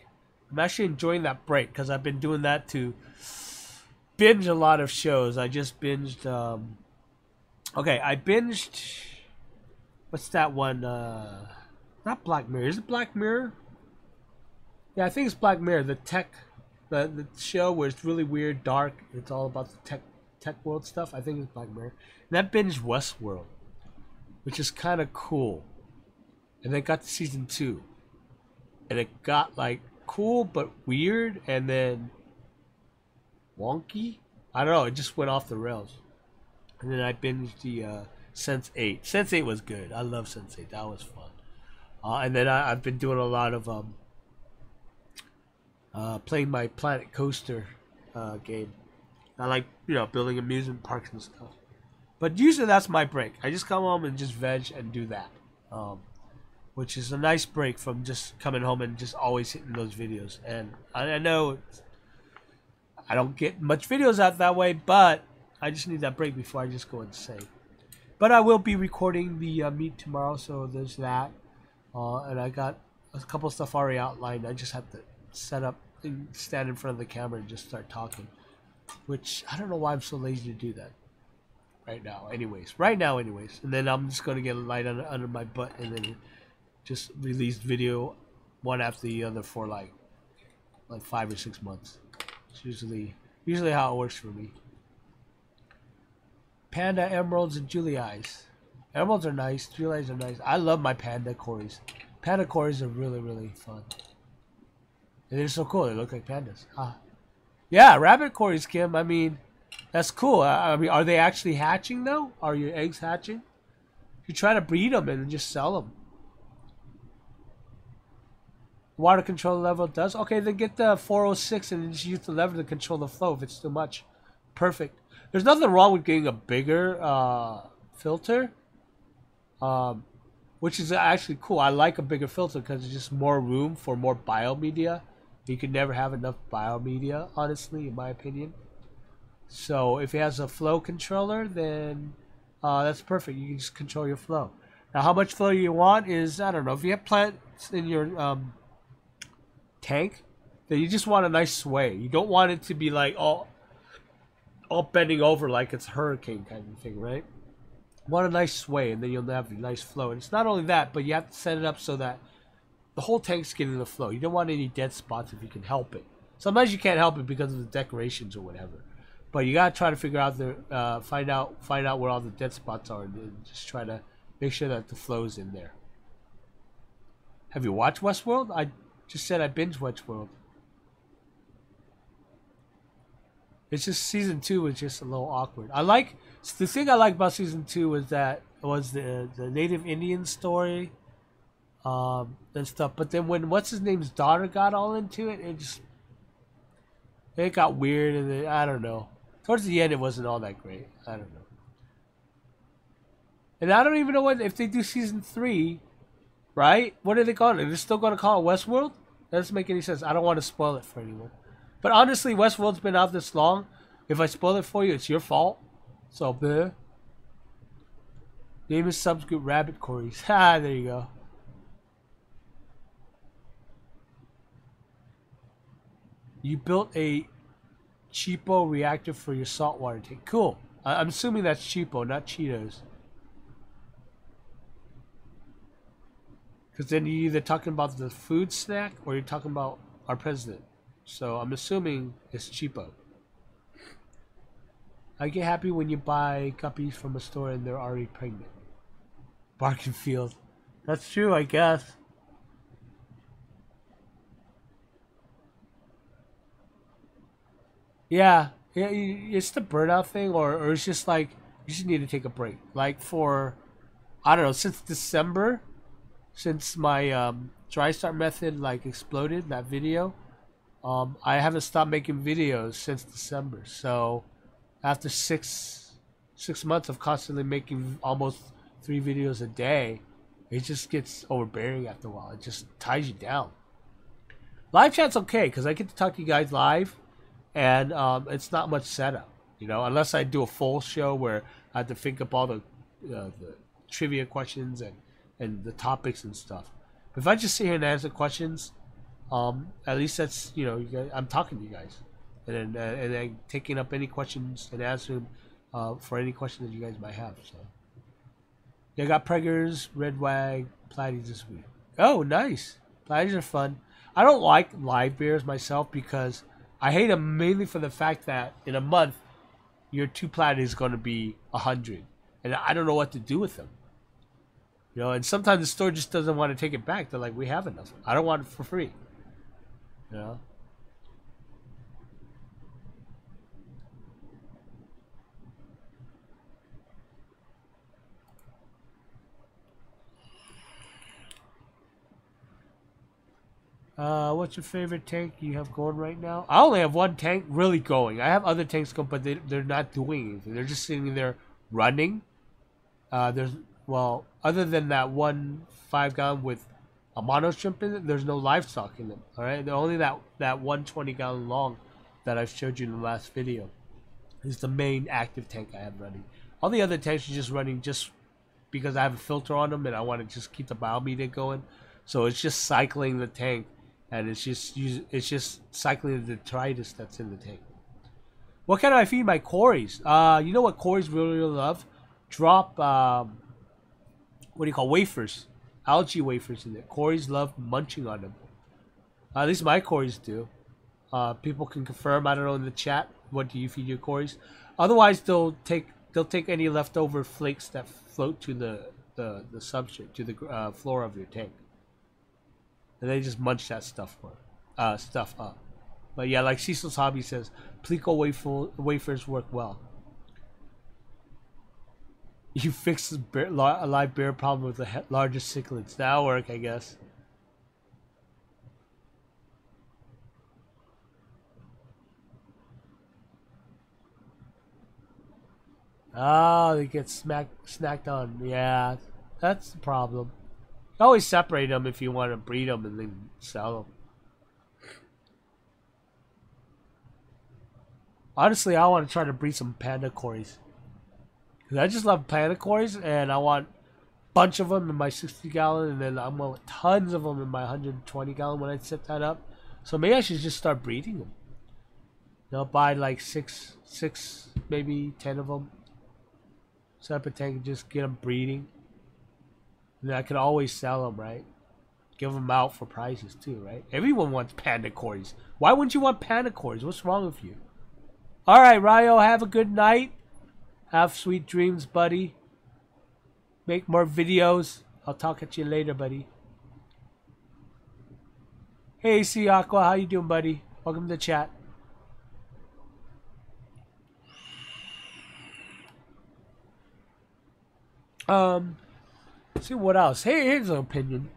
I'm actually enjoying that break because I've been doing that to binge a lot of shows. I just binged, I binged, what's that one, not Black Mirror, is it Black Mirror? Yeah, I think it's Black Mirror, the show where it's really weird, dark, it's all about the tech world stuff. I think it's Black Mirror. And that binged Westworld, which is kind of cool. And then got to season 2. And it got like cool but weird and then wonky. I don't know, it just went off the rails. And then I binged the Sense8. Sense8 was good. I love Sense8. That was fun. And then I've been doing a lot of playing my Planet Coaster game. I like, building amusement parks and stuff. But usually that's my break. I just come home and just veg and do that. Which is a nice break from just coming home and just always hitting those videos. And I know I don't get much videos out that way, but I just need that break before I just go insane. But I will be recording the meet tomorrow, so there's that. And I got a couple of stuff already outlined. I just have to set up and stand in front of the camera and just start talking. Which, I don't know why I'm so lazy to do that right now anyways. And then I'm just going to get a light under my butt and then just release video one after the other for like 5 or 6 months. It's usually how it works for me. Panda, emeralds, and Julie eyes. Emeralds are nice. Julie eyes are nice. I love my panda Corys. Panda Corys are really, really fun. And they're so cool. They look like pandas. Yeah, rabbit Corys, Kim. I mean, that's cool. I mean, are they actually hatching, though? Are your eggs hatching? You try to breed them and just sell them. Water control level does? Okay, then get the 406 and just use the lever to control the flow if it's too much. Perfect. There's nothing wrong with getting a bigger filter. What which is actually cool. I like a bigger filter because it's just more room for more biomedia. You can never have enough biomedia, honestly, in my opinion. So if it has a flow controller, then that's perfect. You can just control your flow. Now, how much flow you want is, I don't know. If you have plants in your tank, then you just want a nice sway. You don't want it to be like all bending over like it's a hurricane kind of thing, right? You want a nice sway, and then you'll have a nice flow. And it's not only that, but you have to set it up so that the whole tank's getting the flow. You don't want any dead spots if you can help it. Sometimes you can't help it because of the decorations or whatever. But you gotta try to figure out find out where all the dead spots are, and just try to make sure that the flow's in there. Have you watched Westworld? I just said I binge Westworld. It's just season 2 was just a little awkward. The thing I like about season 2 was the Native Indian story, and stuff. But then when what's his name's daughter got all into it, it got weird, and then, I don't know. Towards the end, it wasn't all that great. I don't know. And I don't even know if they do season 3, right? What are they calling it? They're still going to call it Westworld? That doesn't make any sense. I don't want to spoil it for anyone. But honestly, Westworld's been out this long. If I spoil it for you, it's your fault. So, bleh. Name is Substrate Rabbit Corys. Ha, there you go. You built a cheapo reactor for your saltwater tank. Cool. I'm assuming that's cheapo, not Cheetos. Because then you're either talking about the food snack or you're talking about our president. So I'm assuming it's cheapo. I get happy when you buy guppies from a store and they're already pregnant. Barking Field. That's true, I guess. Yeah, it's the burnout thing, or it's just like you just need to take a break. Like for, I don't know, since December, since my dry start method like exploded, that video, I haven't stopped making videos since December. So after six months of constantly making almost 3 videos a day, it just gets overbearing after a while. It just ties you down. Live chat's okay because I get to talk to you guys live, and it's not much setup, you know, unless I do a full show where I have to think up all the trivia questions and the topics and stuff. But if I just sit here and answer questions, at least that's, you know, I'm talking to you guys, and then taking up any questions and answering for any questions that you guys might have. So yeah, I got Preggers, Red Wag, Platies this week. Oh, nice. Platies are fun. I don't like live beers myself because I hate them mainly for the fact that in a month your 2 platies is going to be 100, and I don't know what to do with them. You know, and sometimes the store just doesn't want to take it back. They're like, we have enough. I don't want it for free. You know. What's your favorite tank you have going right now? I only have one tank really going. I have other tanks going, but they're not doing anything. They're just sitting there running. Other than that one 5-gallon with a mono shrimp in it, there's no livestock in them. All right, they're only that 120-gallon long that I've showed you in the last video is the main active tank I have running. All the other tanks are just running just because I have a filter on them and I want to just keep the biomedia going. So it's just cycling the tank, and it's just cycling the detritus that's in the tank. What can I feed my Corys? You know what Corys really love? Drop what do you call wafers, algae wafers in there. Corys love munching on them. At least my Corys do. People can confirm. I don't know in the chat. What do you feed your Corys? Otherwise, they'll take any leftover flakes that float to the substrate, to the floor of your tank. And they just munch that stuff up. But yeah, like Cecil's Hobby says, Plico wafers work well. You fix a live bear problem with the largest cichlids. That'll work, I guess. Oh, they get snacked on. Yeah, that's the problem. You always separate them if you want to breed them and then sell them. Honestly, I want to try to breed some panda cories. Because I just love panda cories, and I want a bunch of them in my 60-gallon, and then I want tons of them in my 120-gallon when I set that up. So maybe I should just start breeding them. You know, buy like six, maybe 10 of them. Set up a tank and just get them breeding. And then I could always sell them, right? Give them out for prices too, right? Everyone wants panda cories. Why wouldn't you want panda cories? What's wrong with you? Alright, Ryo, have a good night. Have sweet dreams, buddy. Make more videos. I'll talk at you later, buddy. Hey, C Aqua, how you doing, buddy? Welcome to the chat. Let's see what else. Hey, here's an opinion.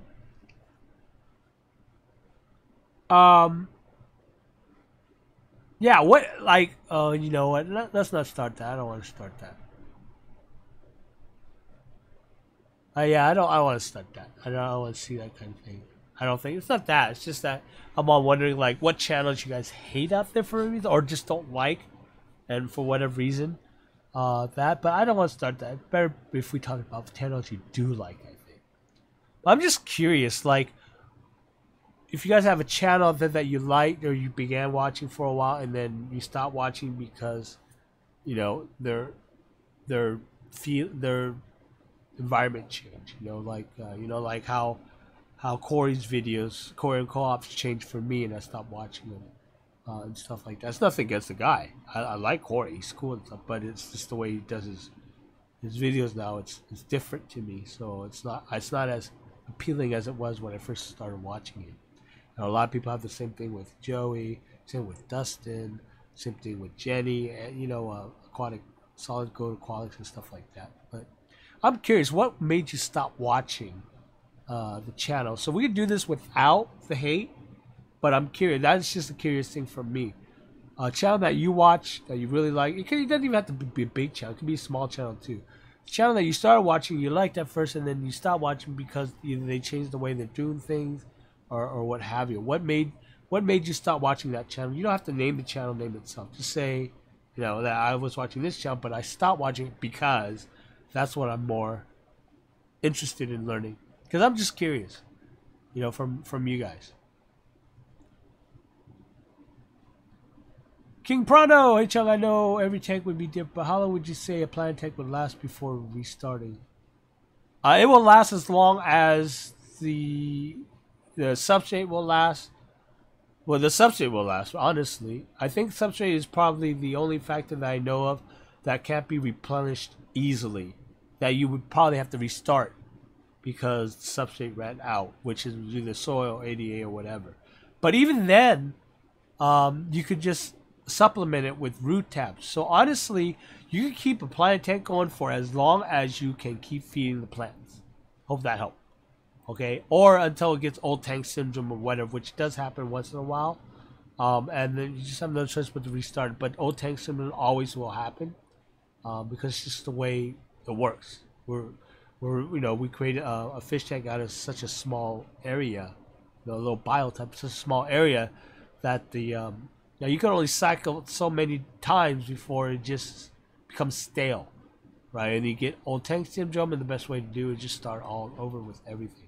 Yeah, what, like, you know what, let's not start that. I don't want to start that. Yeah, I don't want to start that. I don't want to see that kind of thing. I don't think, it's not that. It's just that I'm all wondering, like, what channels you guys hate out there for a reason, or just don't like, and for whatever reason, but I don't want to start that. It's better if we talk about channels you do like, I think. But I'm just curious, like, if you guys have a channel that you liked or you began watching for a while and then you stopped watching because, you know, their environment changed, you know, like how Corey's videos, Corey and Co-ops changed for me and I stopped watching them and stuff like that. It's nothing against the guy. I like Corey, he's cool and stuff, but it's just the way he does his videos now. It's different to me, so it's not as appealing as it was when I first started watching it. And a lot of people have the same thing with Joey, same with Dustin, same thing with Jenny, and you know, Solid Gold Aquatics and stuff like that. But I'm curious, what made you stop watching the channel? So we can do this without the hate, but I'm curious. That's just a curious thing for me. A channel that you watch that you really like, it doesn't even have to be a big channel. It can be a small channel too. A channel that you started watching, you liked at first, and then you stopped watching because either they changed the way they're doing things, or what have you. What made you stop watching that channel? You don't have to name the channel name itself. Just say, you know, that I was watching this channel, but I stopped watching it because that's what I'm more interested in learning. Because I'm just curious, you know, from you guys. King Prano, hey Chung, I know every tank would be different, but how long would you say a plant tank would last before restarting? It will last as long as the substrate will last. Well, the substrate will last, honestly. I think substrate is probably the only factor that I know of that can't be replenished easily. That you would probably have to restart because the substrate ran out, which is either soil, ADA, or whatever. But even then, you could just supplement it with root tabs. So honestly, you can keep a plant tank going for as long as you can keep feeding the plants. Hope that helped. Okay, or until it gets old tank syndrome or whatever, which does happen once in a while, and then you just have no choice but to restart. But old tank syndrome always will happen because it's just the way it works. We created a fish tank out of such a small area, you know, a little biotype, such a small area that the you can only cycle so many times before it just becomes stale, right? And you get old tank syndrome, and the best way to do it is just start all over with everything.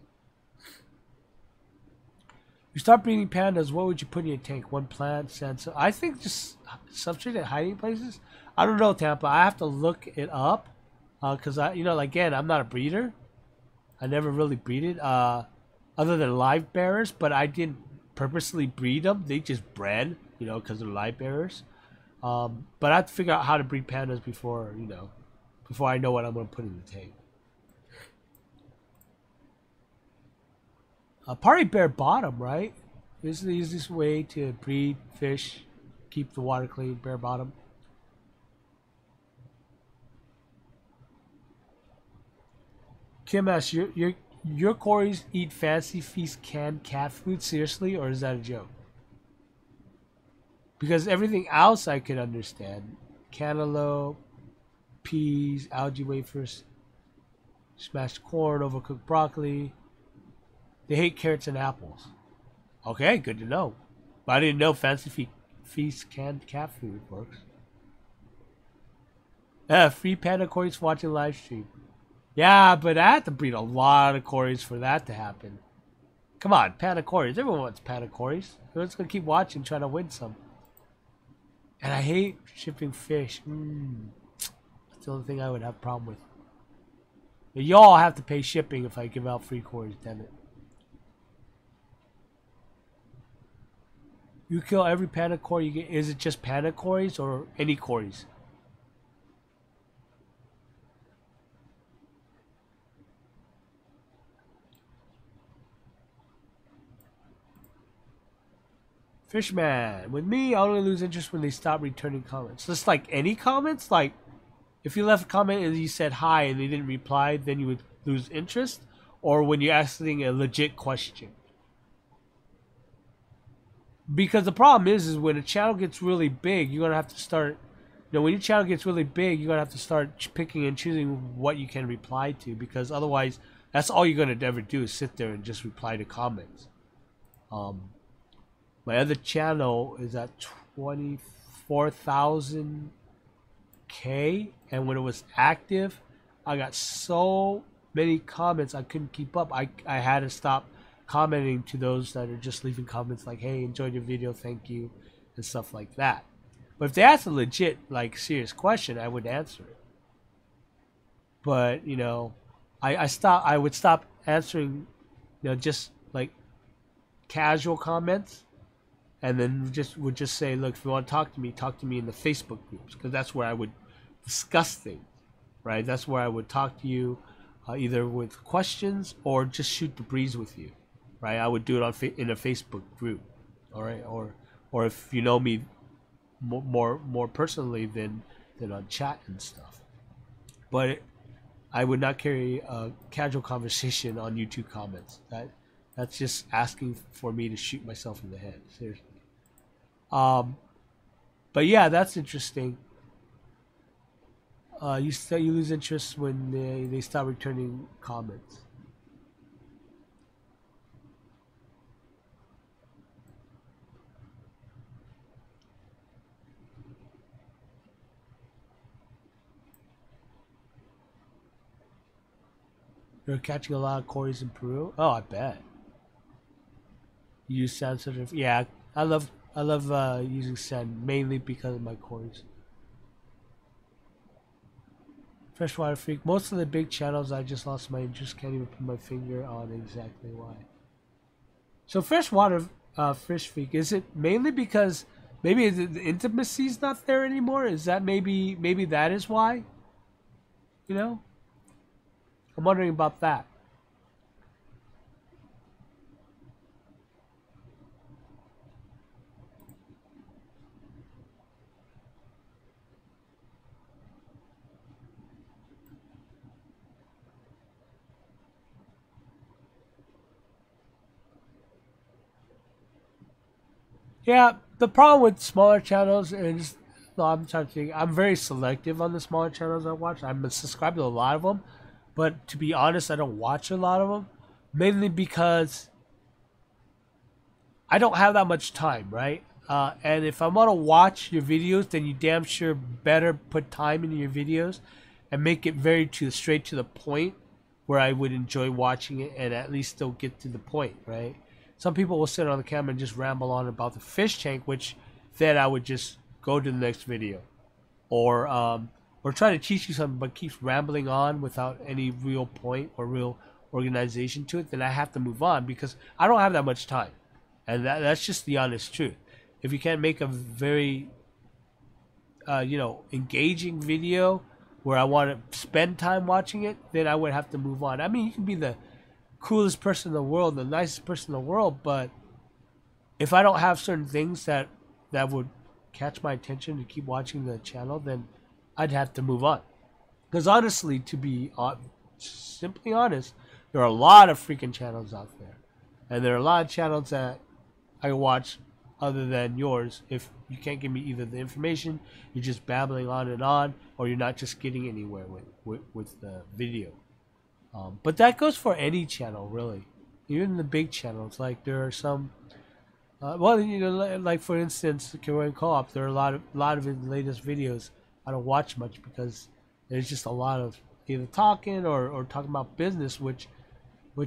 You start breeding pandas, what would you put in your tank? One plant, sensor? I think just substrate at hiding places. I don't know, Tampa. I have to look it up because again, I'm not a breeder. I never really breeded other than live bearers, but I didn't purposely breed them. They just bred, you know, because they're live bearers. But I have to figure out how to breed pandas before I know what I'm going to put in the tank. Party bear bottom, right? This is the easiest way to breed fish, keep the water clean. Bare bottom. Kim asks, your Corys eat Fancy Feast canned cat food? Seriously, or is that a joke? Because everything else I could understand. Cantaloupe, peas, algae wafers, smashed corn, overcooked broccoli. They hate carrots and apples. Okay, good to know. But I didn't know Fancy Feast canned cat food works. Free panda cories watching live stream. Yeah, but I had to breed a lot of cories for that to happen. Come on, panda cories. Everyone wants panda cories. Everyone's gonna keep watching, trying to win some. And I hate shipping fish. That's the only thing I would have a problem with. Y'all have to pay shipping if I give out free cories, damn it. You kill every panda cory you get. Is it just panda cories or any cories? Fishman, with me, I only lose interest when they stop returning comments. Just like any comments? Like, if you left a comment and you said hi and they didn't reply, then you would lose interest? Or when you're asking a legit question? Because the problem is when a channel gets really big, you're going to have to start... when your channel gets really big, you're going to have to start picking and choosing what you can reply to. Because otherwise, that's all you're going to ever do is sit there and just reply to comments. My other channel is at 24,000K, and when it was active, I got so many comments I couldn't keep up. I had to stop commenting to those that are just leaving comments like, hey, enjoyed your video, thank you, and stuff like that. But if they asked a legit, like, serious question, I would answer it. But, I would stop answering, just like casual comments. And then would just say, look, if you want to talk to me in the Facebook groups, because that's where I would discuss things, right? That's where I would talk to you, either with questions or just shoot the breeze with you, right? I would do it in a Facebook group, all right? Or if you know me more personally than on chat and stuff. But I would not carry a casual conversation on YouTube comments. That's just asking for me to shoot myself in the head, seriously. But yeah, that's interesting. You lose interest when they stop returning comments. You're catching a lot of cories in Peru? Oh, I bet. You use sand sensitive. Yeah, I love using sand mainly because of my cories. Freshwater freak. Most of the big channels, I just lost my interest. Can't even put my finger on exactly why. So freshwater fish freak. Is it mainly because maybe the intimacy's not there anymore? Is that maybe that is why? I'm wondering about that. Yeah, the problem with smaller channels is, I'm very selective on the smaller channels I watch. I'm subscribed to a lot of them, but to be honest, I don't watch a lot of them, mainly because I don't have that much time, right? And if I want to watch your videos, then you damn sure better put time into your videos and make it very straight to the point where I would enjoy watching it and at least still get to the point, right? Some people will sit on the camera and just ramble on about the fish tank, which then I would just go to the next video. Or try to teach you something but keeps rambling on without any real point or real organization to it, then I have to move on because I don't have that much time. And that's just the honest truth. If you can't make a very, engaging video where I want to spend time watching it, then I would have to move on. I mean, you can be the coolest person in the world, the nicest person in the world, but if I don't have certain things that would catch my attention to keep watching the channel, then I'd have to move on. Because honestly, to be simply honest, there are a lot of freaking channels out there. And there are a lot of channels that I watch other than yours. If you can't give me either the information, you're just babbling on and on, or you're not just getting anywhere with the video. But that goes for any channel, really. Even the big channels, like there are some. Well, you know, like for instance, Korean Co-op. There are a lot of his latest videos I don't watch much because there's just a lot of either talking or talking about business, which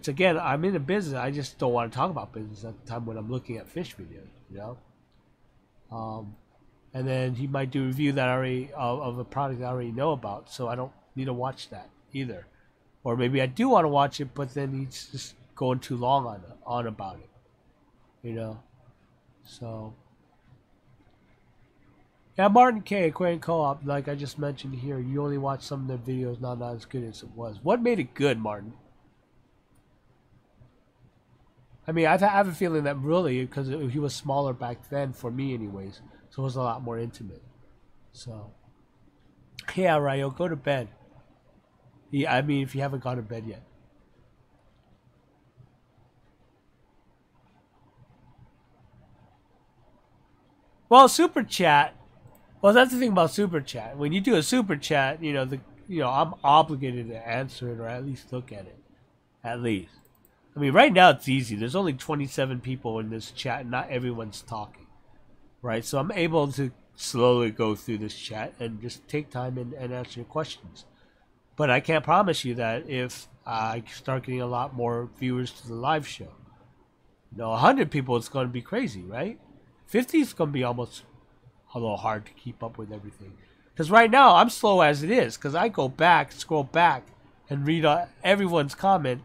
again, I'm in a business. I just don't want to talk about business at the time when I'm looking at fish videos, you know. And then he might do a review that I already of a product I already know about, so I don't need to watch that either. Or maybe I do want to watch it, but then he's just going too long on about it, you know. So yeah, Martin K, Aquarium Co-op, like I just mentioned here, you only watch some of their videos, not as good as it was. What made it good, Martin? I mean, I have a feeling that really, because he was smaller back then, for me anyways, so it was a lot more intimate. So, yeah, Ryo, go to bed. Yeah, I mean, if you haven't gone to bed yet. Well, super chat. Well, that's the thing about super chat. When you do a super chat, I'm obligated to answer it or at least look at it, at least. I mean, right now it's easy. There's only 27 people in this chat, and not everyone's talking, right? So I'm able to slowly go through this chat and just take time and answer your questions. But I can't promise you that if I start getting a lot more viewers to the live show. 100 people, it's going to be crazy, right? 50 is going to be almost a little hard to keep up with everything. Because right now, I'm slow as it is. Because I go back, scroll back, and read everyone's comment,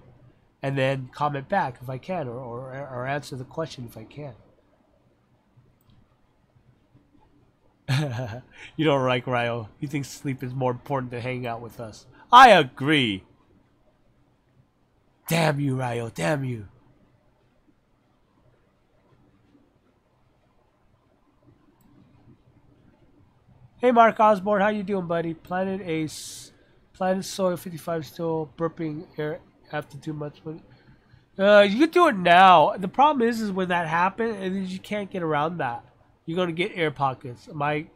and then comment back if I can, or answer the question if I can. You don't like Ryo. He thinks sleep is more important than hanging out with us. I agree. Damn you, Ryo. Damn you. Hey, Mark Osborne. How you doing, buddy? Planet Ace. Planet Soil 55 still burping air after 2 months. You can do it now. The problem is when that happens, and you can't get around that. You're gonna get air pockets. My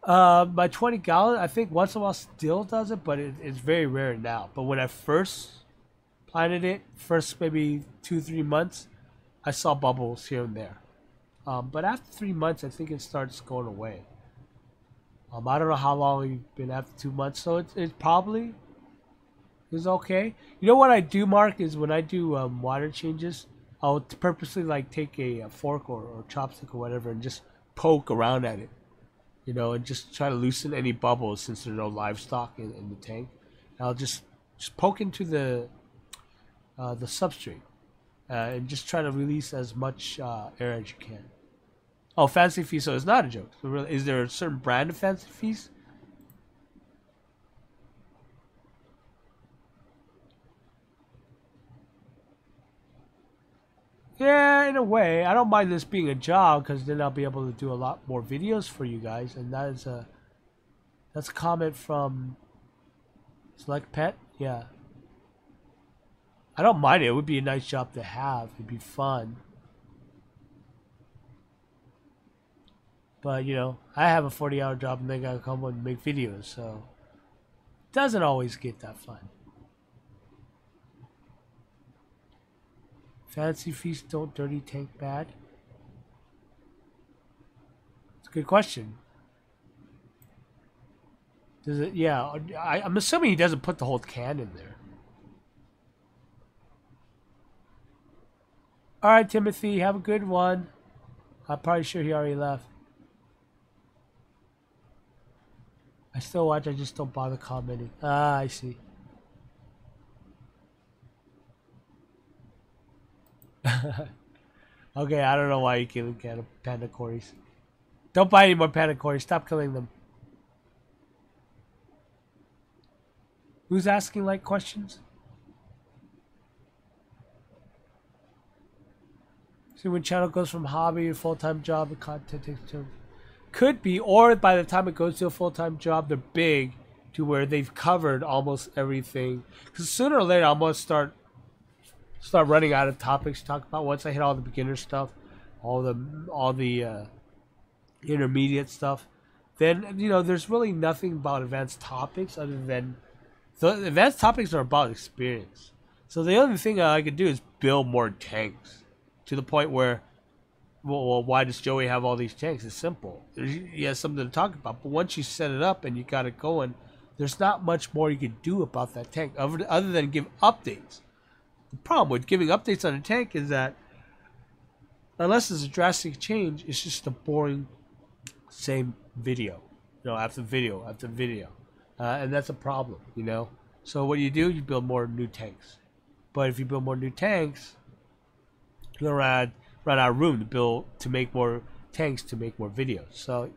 20 gallon, I think once in a while still does it, but it's very rare now. But when I first planted it, first maybe 2-3 months, I saw bubbles here and there. But after 3 months, I think it starts going away. I don't know how long you've been after 2 months, so it probably is okay. You know what I do, Mark, is when I do water changes, I'll purposely like take a fork or chopstick or whatever and just poke around at it, and just try to loosen any bubbles since there's no livestock in the tank. And I'll just poke into the substrate and just try to release as much air as you can. Oh, Fancy Feast, so it's not a joke. So really, is there a certain brand of Fancy Feast? Yeah, in a way. I don't mind this being a job because then I'll be able to do a lot more videos for you guys. And that's a comment from Select Pet. Yeah. I don't mind it. It would be a nice job to have. It'd be fun. But, I have a 40-hour job and then gotta come and make videos, so it doesn't always get that fun. Fancy Feast don't dirty tank bad? It's a good question. Does it? Yeah, I'm assuming he doesn't put the whole can in there. Alright, Timothy, have a good one. I'm probably sure he already left. I still watch, I just don't bother commenting. Ah, I see. Okay, I don't know why you're killing panda cories. Don't buy any more panda cories. Stop killing them. Who's asking like questions? See, when channel goes from hobby to full-time job, the content takes turn. Could be, or by the time it goes to a full-time job, they're big to where they've covered almost everything. Because sooner or later, I'm gonna start running out of topics to talk about. Once I hit all the beginner stuff, all the intermediate stuff, then there's really nothing about advanced topics other than the advanced topics are about experience. So the other thing I could do is build more tanks, to the point where, well, why does Joey have all these tanks? It's simple. He has something to talk about. But once you set it up and you got it going, there's not much more you can do about that tank other than give updates. The problem with giving updates on a tank is that unless there's a drastic change, it's just a boring same video, after video after video, and that's a problem, So what do? You build more new tanks, but if you build more new tanks, you'll run out of room to make more tanks to make more videos. So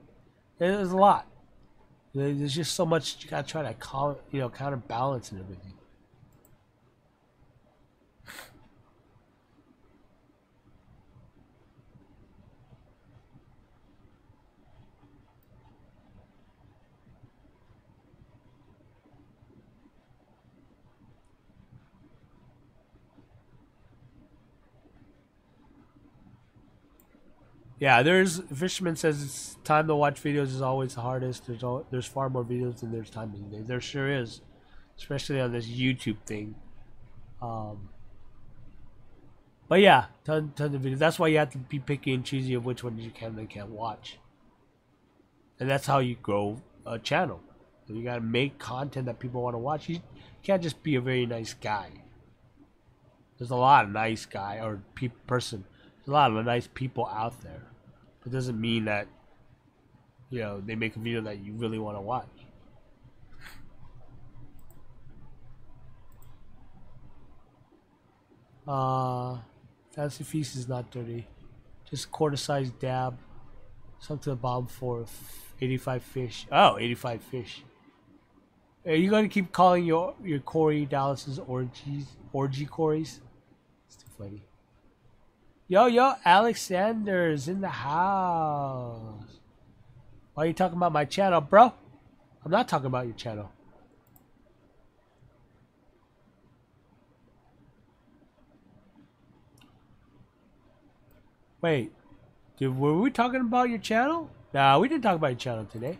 there's a lot. There's just so much you gotta try to counterbalance and everything. Yeah, Fisherman says it's time to watch videos is always the hardest. There's far more videos than there's time in the day. There sure is, especially on this YouTube thing. But yeah, tons of videos. That's why you have to be picky and choosy of which ones you can and can't watch. And that's how you grow a channel. You gotta make content that people want to watch. You can't just be a very nice guy. There's a lot of nice guy or person. There's a lot of nice people out there. But it doesn't mean that, they make a video that you really want to watch. Fancy Feast is not dirty. Just quarter-sized dab. Sunk to the bottom for 85 fish. Oh, 85 fish. Are you going to keep calling your Corey Dallas's orgy Corys? It's too funny. Yo, Alexander's in the house. Why are you talking about my channel, bro? I'm not talking about your channel. Wait, were we talking about your channel? Nah, we didn't talk about your channel today.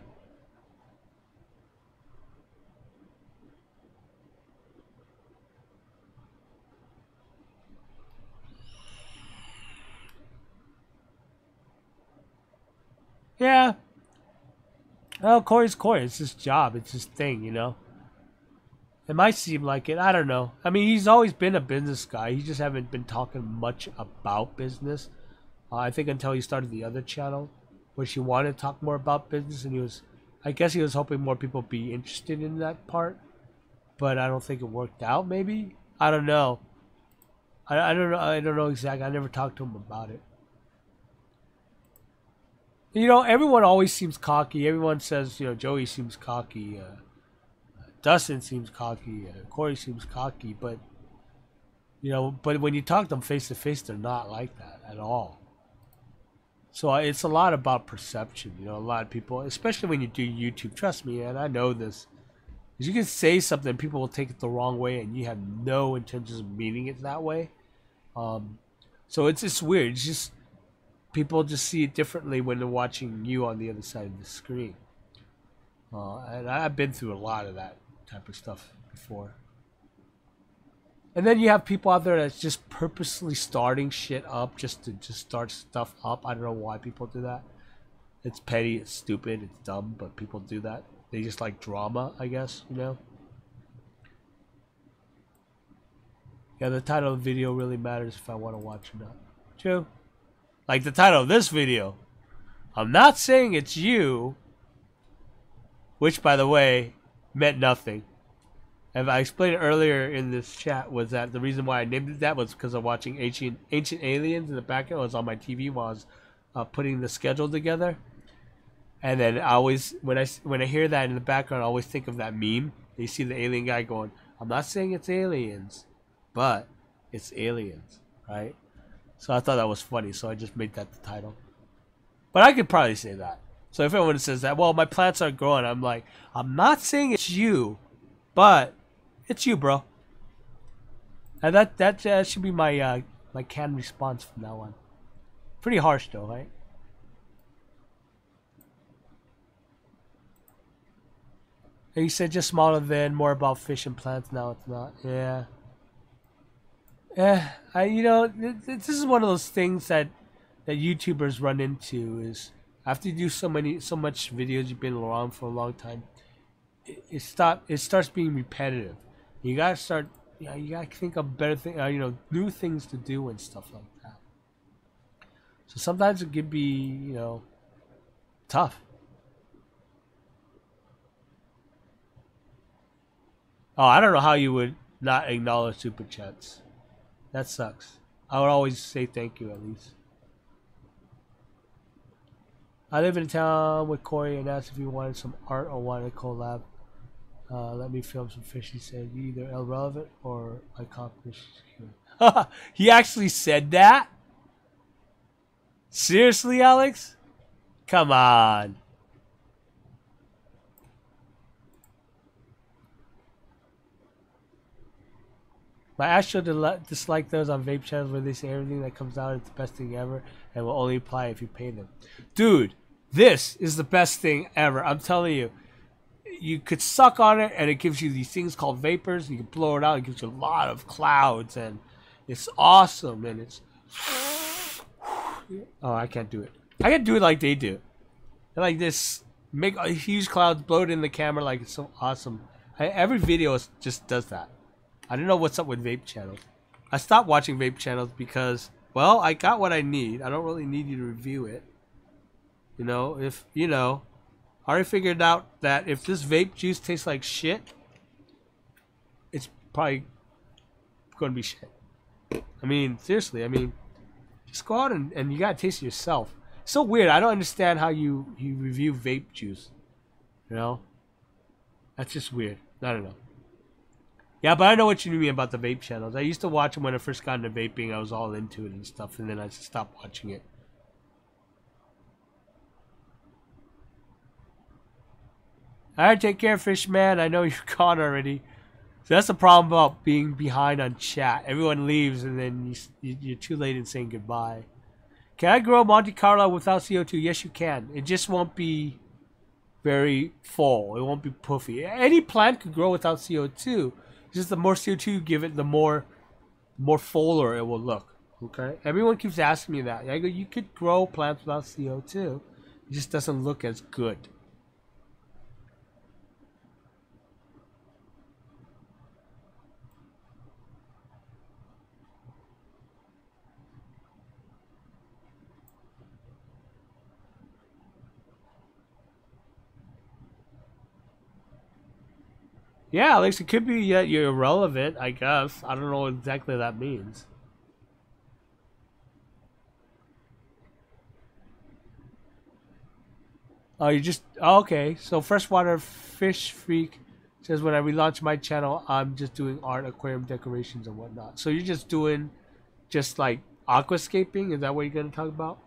Yeah. Oh, Corey's Corey. It's his job. It's his thing, It might seem like it. I don't know. I mean, he's always been a business guy. He just haven't been talking much about business. I think until he started the other channel, which he wanted to talk more about business, and I guess he was hoping more people be interested in that part. But I don't think it worked out, maybe? I don't know. I don't know. I don't know exactly. I never talked to him about it. Everyone always seems cocky. Everyone says, Joey seems cocky. Dustin seems cocky. Corey seems cocky. But, but when you talk to them face to face, they're not like that at all. So it's a lot about perception. A lot of people, especially when you do YouTube, trust me, and I know this, is you can say something, people will take it the wrong way, and you have no intentions of meaning it that way. So it's just weird. It's just people just see it differently when they're watching you on the other side of the screen. And I've been through a lot of that type of stuff before. And then you have people out there that's just purposely starting shit up just to start stuff up. I don't know why people do that. It's petty, it's stupid, it's dumb, but people do that. They just like drama, I guess, Yeah, the title of the video really matters if I want to watch or not. True. Like the title of this video. I'm not saying it's you. Which, by the way, meant nothing. And I explained earlier in this chat was that the reason why I named it that was because of watching Ancient Aliens in the background. It was on my TV while I was putting the schedule together. And then I always, when I hear that in the background, I always think of that meme. You see the alien guy going, I'm not saying it's aliens, but it's aliens, right? So I thought that was funny, so I just made that the title. But I could probably say that. So if anyone says that, well, my plants aren't growing, I'm like, I'm not saying it's you, but it's you, bro. And that should be my my canned response from now on. Pretty harsh though, right? And you said just smaller than, more about fish and plants. Now it's not. Yeah. You know, this is one of those things that YouTubers run into is after you do so much videos, you've been around for a long time, it starts being repetitive. You gotta start, yeah, you gotta think of better things, you know, new things to do and stuff like that. So sometimes it can be, you know, tough. Oh, I don't know how you would not acknowledge super chats. That sucks. I would always say thank you at least. I live in a town with Corey and asked if he wanted some art or wanted to collab. Let me film some fish. He said, you either irrelevant or accomplished. He actually said that? Seriously, Alex? Come on. My actual dislike those on vape channels where they say everything that comes out is the best thing ever and will only apply if you pay them. Dude, this is the best thing ever. I'm telling you. You could suck on it and it gives you these things called vapors. You can blow it out. It gives you a lot of clouds and it's awesome. And it's... Oh, I can't do it. I can't do it like they do. Like this, make huge clouds, blow it in the camera like it's so awesome. Every video just does that. I don't know what's up with vape channels. I stopped watching vape channels because, well, I got what I need. I don't really need you to review it. You know, if, you know, I already figured out that if this vape juice tastes like shit, it's probably going to be shit. I mean, seriously, I mean, just go out and you got to taste it yourself. It's so weird. I don't understand how you review vape juice. You know? That's just weird. I don't know. Yeah, but I know what you mean about the vape channels. I used to watch them when I first got into vaping. I was all into it and stuff, and then I just stopped watching it. Alright, take care, fish man. I know you're gone already. So that's the problem about being behind on chat. Everyone leaves, and then you're too late in saying goodbye. Can I grow Monte Carlo without CO2? Yes, you can. It just won't be very full. It won't be puffy. Any plant could grow without CO2. Just the more CO2 you give it, the more fuller it will look. Okay? Everyone keeps asking me that. I go, you could grow plants without CO2. It just doesn't look as good. Yeah, at least it could be that you're irrelevant, I guess. I don't know what exactly that means. Oh, you just... Oh, okay. So, Freshwater Fish Freak says, when I relaunch my channel, I'm just doing art, aquarium decorations, and whatnot. So, you're just doing just like aquascaping? Is that what you're going to talk about?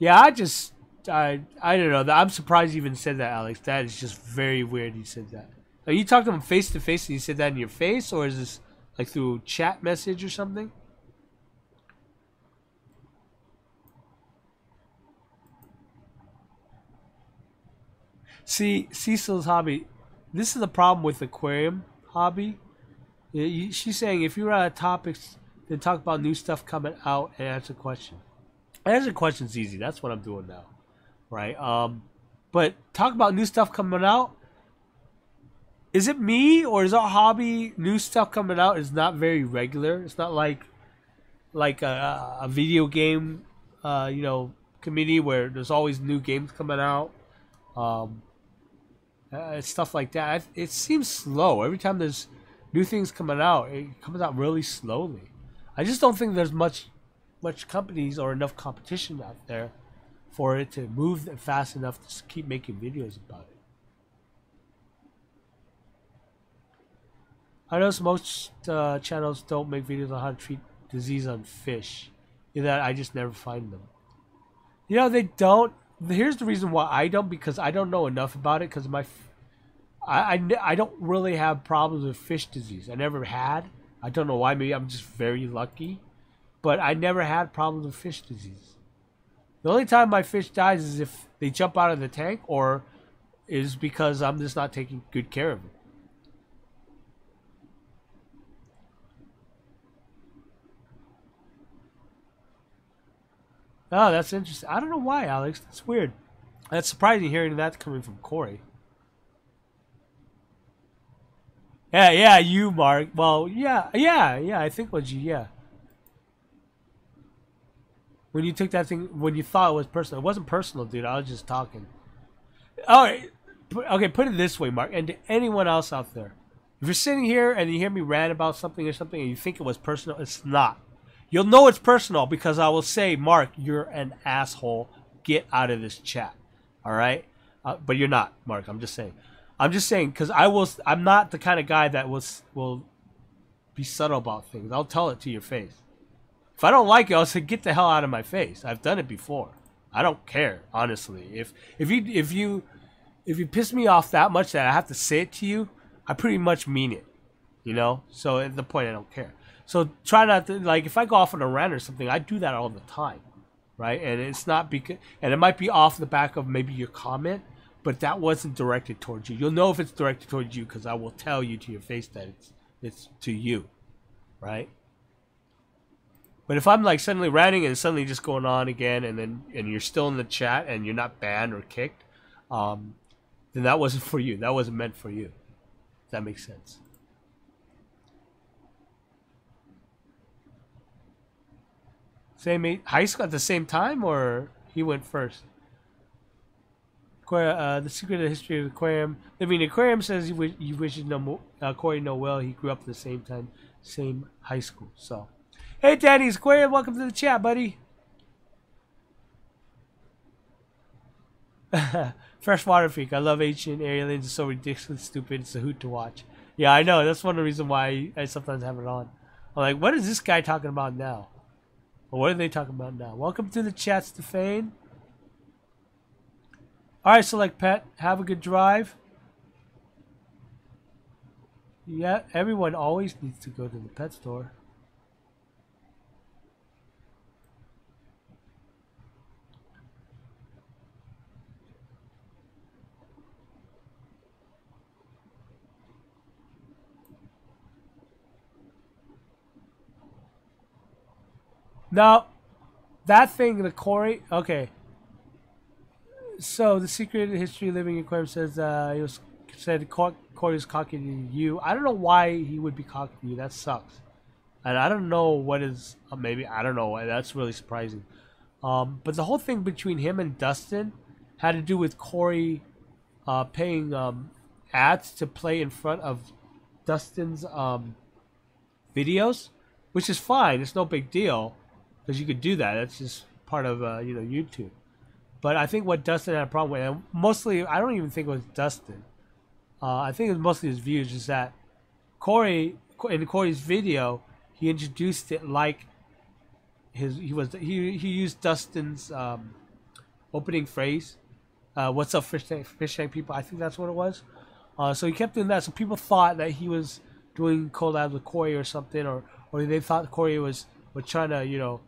Yeah, I don't know. I'm surprised you even said that, Alex. That is just very weird you said that. Are you talking to him face to face and you said that in your face? Or is this like through chat message or something? See, Cecil's hobby. This is the problem with aquarium hobby. She's saying if you're out of topics, then talk about new stuff coming out and answer questions. Answer questions easy. That's what I'm doing now, right? But talk about new stuff coming out. Is it me or is our hobby new stuff coming out is not very regular? It's not like a video game, you know, community where there's always new games coming out. Stuff like that. It seems slow. Every time there's new things coming out, it comes out really slowly. I just don't think there's much companies or enough competition out there for it to move fast enough to keep making videos about it. I know most channels don't make videos on how to treat disease on fish. That I just never find them. You know, they don't. Here's the reason why I don't, because I don't know enough about it, because I don't really have problems with fish disease. I never had. I don't know why. Maybe I'm just very lucky. But I never had problems with fish disease. The only time my fish dies is if they jump out of the tank, or is because I'm just not taking good care of it. Oh, that's interesting. I don't know why, Alex. That's weird. That's surprising hearing that coming from Corey. Yeah, you, Mark. Well, yeah. I think it was you, yeah. When you took that thing, when you thought it was personal. It wasn't personal, dude. I was just talking. All right. Okay, put it this way, Mark, and to anyone else out there. If you're sitting here and you hear me rant about something or something and you think it was personal, it's not. You'll know it's personal because I will say, Mark, you're an asshole. Get out of this chat. All right? But you're not, Mark. I'm just saying. Because I'm not the kind of guy that will be subtle about things. I'll tell it to your face. If I don't like it, I'll say, get the hell out of my face. I've done it before. I don't care, honestly. If you piss me off that much that I have to say it to you, I pretty much mean it. You know? So at the point, I don't care. So try not to, like, if I go off on a rant or something, I do that all the time. Right? And it's not because, and it might be off the back of maybe your comment, but that wasn't directed towards you. You'll know if it's directed towards you because I will tell you to your face that it's to you. Right? But if I'm like suddenly ranting and suddenly just going on again and you're still in the chat and you're not banned or kicked, then that wasn't for you. That wasn't meant for you. If that makes sense. Same high school at the same time, or he went first? The secret of the history of the aquarium. Living in the aquarium says you wish you know Corey know well. He grew up at the same time, same high school. So, hey, Daddy's Aquarium, welcome to the chat, buddy. Freshwater freak. I love ancient aliens. It's so ridiculously stupid. It's a hoot to watch. Yeah, I know. That's one of the reasons why I sometimes have it on. I'm like, what is this guy talking about now? Well, what are they talking about now? Welcome to the chat, Stefane. Alright, Select Pet. Have a good drive. Yeah, everyone always needs to go to the pet store. No, that thing, the Corey. Okay. So the secret of the history of living in aquarium says Corey was cocking to you. I don't know why he would be cocking to you. That sucks. And I don't know what is maybe I don't know why. That's really surprising. But the whole thing between him and Dustin had to do with Corey paying ads to play in front of Dustin's videos, which is fine. It's no big deal. Because you could do that. That's just part of YouTube. But I think what Dustin had a problem with, and mostly, I don't even think it was Dustin. I think it was mostly his views, is that Corey, in Corey's video, he introduced it like he used Dustin's opening phrase. What's up, fish tank people? I think that's what it was. So he kept doing that. So people thought that he was doing collabs with Corey or something, or they thought Corey was trying to,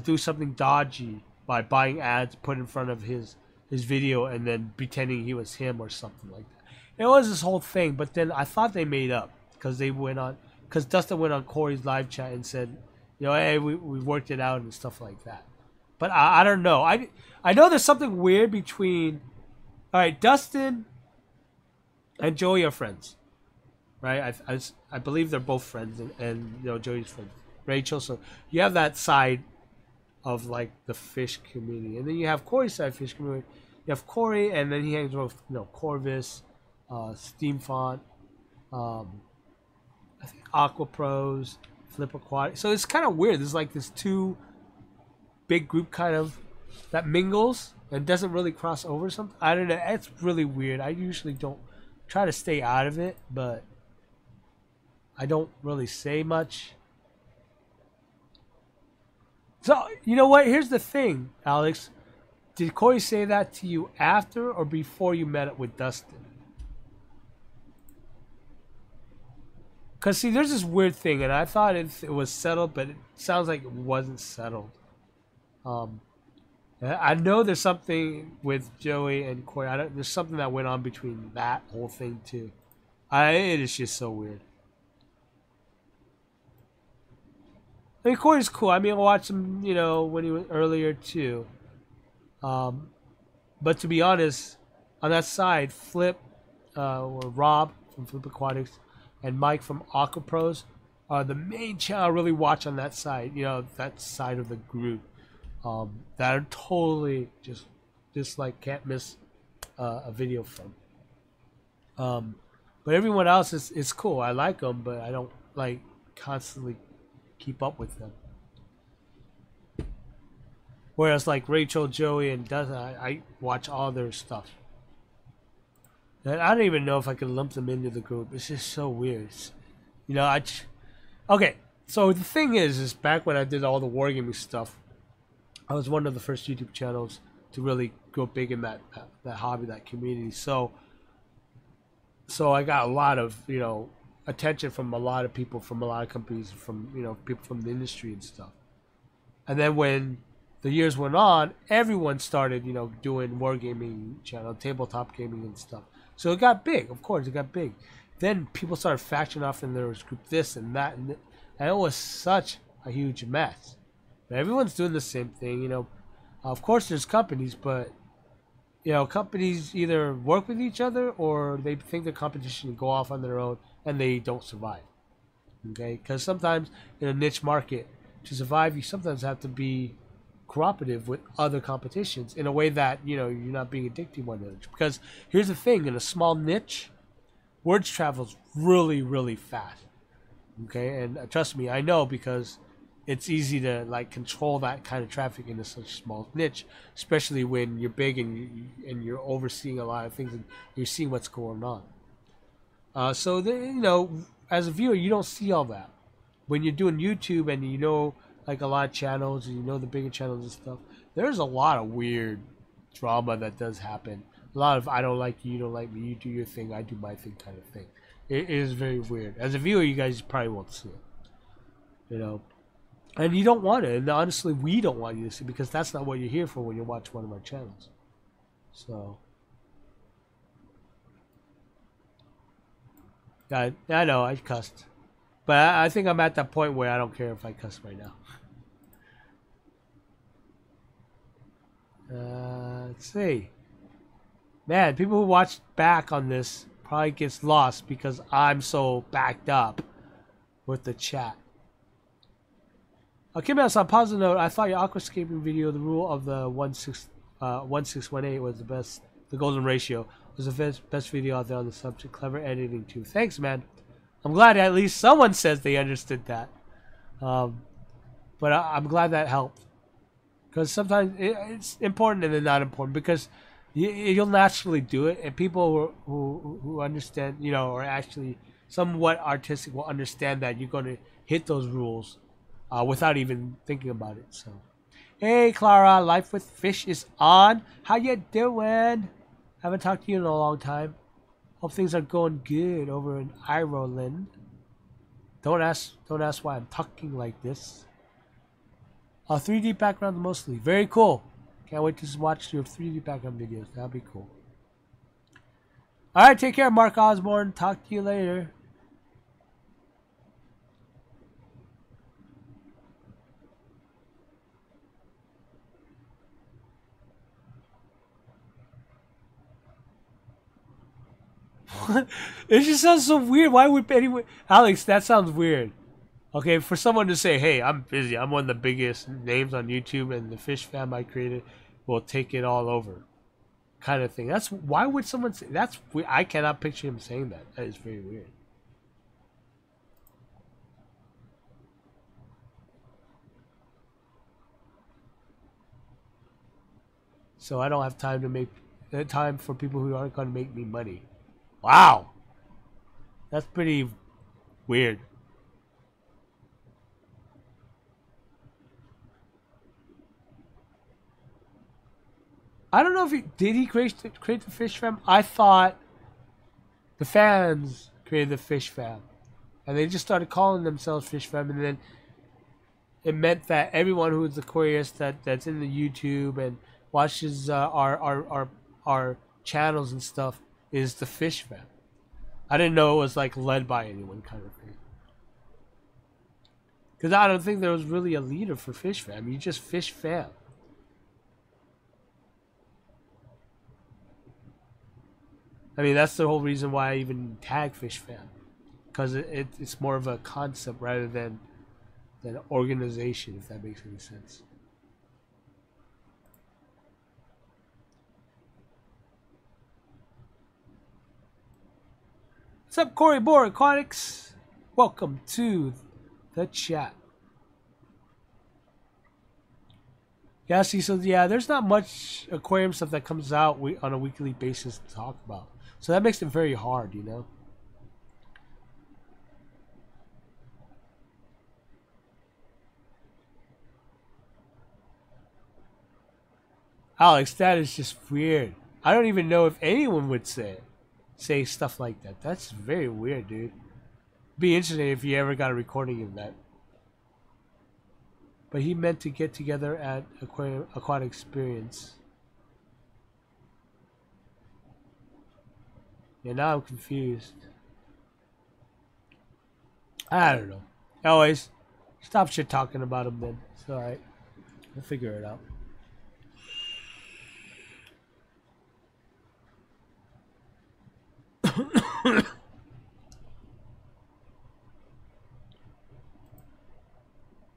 do something dodgy by buying ads put in front of his video and then pretending he was him or something like that. It was this whole thing, but then I thought they made up because Dustin went on Corey's live chat and said, hey, we worked it out and stuff like that. But I don't know. I know there's something weird between. All right, Dustin and Joey are friends, right? I believe they're both friends, and Joey's friend Rachel. So you have that side of like the fish community, and then you have Corey's side fish community. You have Corey, and then he hangs with Corvus, Steamfont, I think Aqua Pros, Flip Aquatic. So it's kind of weird. There's like this two big group kind of that mingles and doesn't really cross over something. I don't know. It's really weird. I usually don't try to stay out of it, but I don't really say much. So, you know what? Here's the thing, Alex. Did Corey say that to you after or before you met up with Dustin? Because, see, there's this weird thing, and I thought it was settled, but it sounds like it wasn't settled. I know there's something with Joey and Corey. There's something that went on between that whole thing, too. It is just so weird. I mean, Corey's cool. I mean, I watched him, you know, when he was earlier too. But to be honest, on that side, Flip or Rob from Flip Aquatics and Mike from Aqua Pros are the main channel I really watch on that side. You know, that side of the group that are totally just like can't miss a video from. But everyone else is cool. I like them, but I don't like constantly keep up with them. Whereas like Rachel, Joey, and Dustin, I watch all their stuff. And I don't even know if I could lump them into the group. It's just so weird. You know, okay. So the thing is back when I did all the wargaming stuff, I was one of the first YouTube channels to really go big in that hobby, that community. So I got a lot of, you know, attention from a lot of people, from a lot of companies, from, you know, people from the industry and stuff. And then when the years went on, everyone started, you know, doing wargaming channel, tabletop gaming and stuff. So it got big. Of course, it got big. Then people started factioning off, and there was group this and that, and it was such a huge mess. But everyone's doing the same thing, you know. Of course, there's companies, but you know, companies either work with each other or they think the competition can go off on their own and they don't survive. Okay, because sometimes in a niche market, to survive, you sometimes have to be cooperative with other competitions in a way that, you know, you're not being addicted to one another. Because here's the thing, in a small niche, word travels really, really fast. Okay, and trust me, I know, because it's easy to like control that kind of traffic in such a small niche, especially when you're big and you're overseeing a lot of things and you're seeing what's going on. So you know, as a viewer, you don't see all that. When you're doing YouTube and you know, like a lot of channels and you know the bigger channels and stuff, there's a lot of weird drama that does happen. A lot of I don't like you, you don't like me, you do your thing, I do my thing kind of thing. It is very weird. As a viewer, you guys probably won't see it. You know. And you don't want it. And honestly, we don't want you to see it, because that's not what you're here for when you watch one of our channels. So. I know, I cussed. But I think I'm at that point where I don't care if I cuss right now. Let's see. Man, people who watch back on this probably gets lost because I'm so backed up with the chat. Okay, man, so on a positive note, I thought your aquascaping video, the rule of the 1618 was the best. The golden ratio was the best video out there on the subject. Clever editing too. Thanks, man. I'm glad at least someone says they understood that. But I'm glad that helped. Because sometimes it's important and then not important. Because you'll naturally do it. And people who understand, you know, or actually somewhat artistic will understand that you're going to hit those rules without even thinking about it. So, hey, Clara, Life with Fish is on. How you doing? Haven't talked to you in a long time. Hope things are going good over in Ireland. Don't ask why I'm talking like this. 3D background mostly. Very cool. Can't wait to watch your 3D background videos. That'll be cool. Alright, take care, Mark Osborne. Talk to you later. It just sounds so weird. Why would anyone... Alex, that sounds weird. Okay, for someone to say, hey, I'm busy. I'm one of the biggest names on YouTube, and the fish fam I created will take it all over. Kind of thing. That's... Why would someone say... That's... I cannot picture him saying that. That is very weird. So I don't have time to make... time for people who aren't going to make me money. Wow. That's pretty weird. I don't know if did he create the fish fam? I thought the fans created the fish fam. And they just started calling themselves fish fam, and then it meant that everyone who is the aquarist that's in the YouTube and watches our channels and stuff is the fish fam. I didn't know it was like led by anyone kind of thing. Because I don't think there was really a leader for Fish Fam. You just Fish Fam. I mean, that's the whole reason why I even tag Fish Fam. Because it's more of a concept rather than an organization, if that makes any sense. What's up, Corey Bohr Aquatics? Welcome to the chat. Yeah, see, so yeah, there's not much aquarium stuff that comes out on a weekly basis to talk about. So that makes it very hard, you know? Alex, that is just weird. I don't even know if anyone would say stuff like that. That's very weird, dude. Be interesting if you ever got a recording of that. But he meant to get together at Aquatic Experience. Yeah, now I'm confused. I don't know. Anyways, stop shit talking about him then. It's alright. We'll figure it out.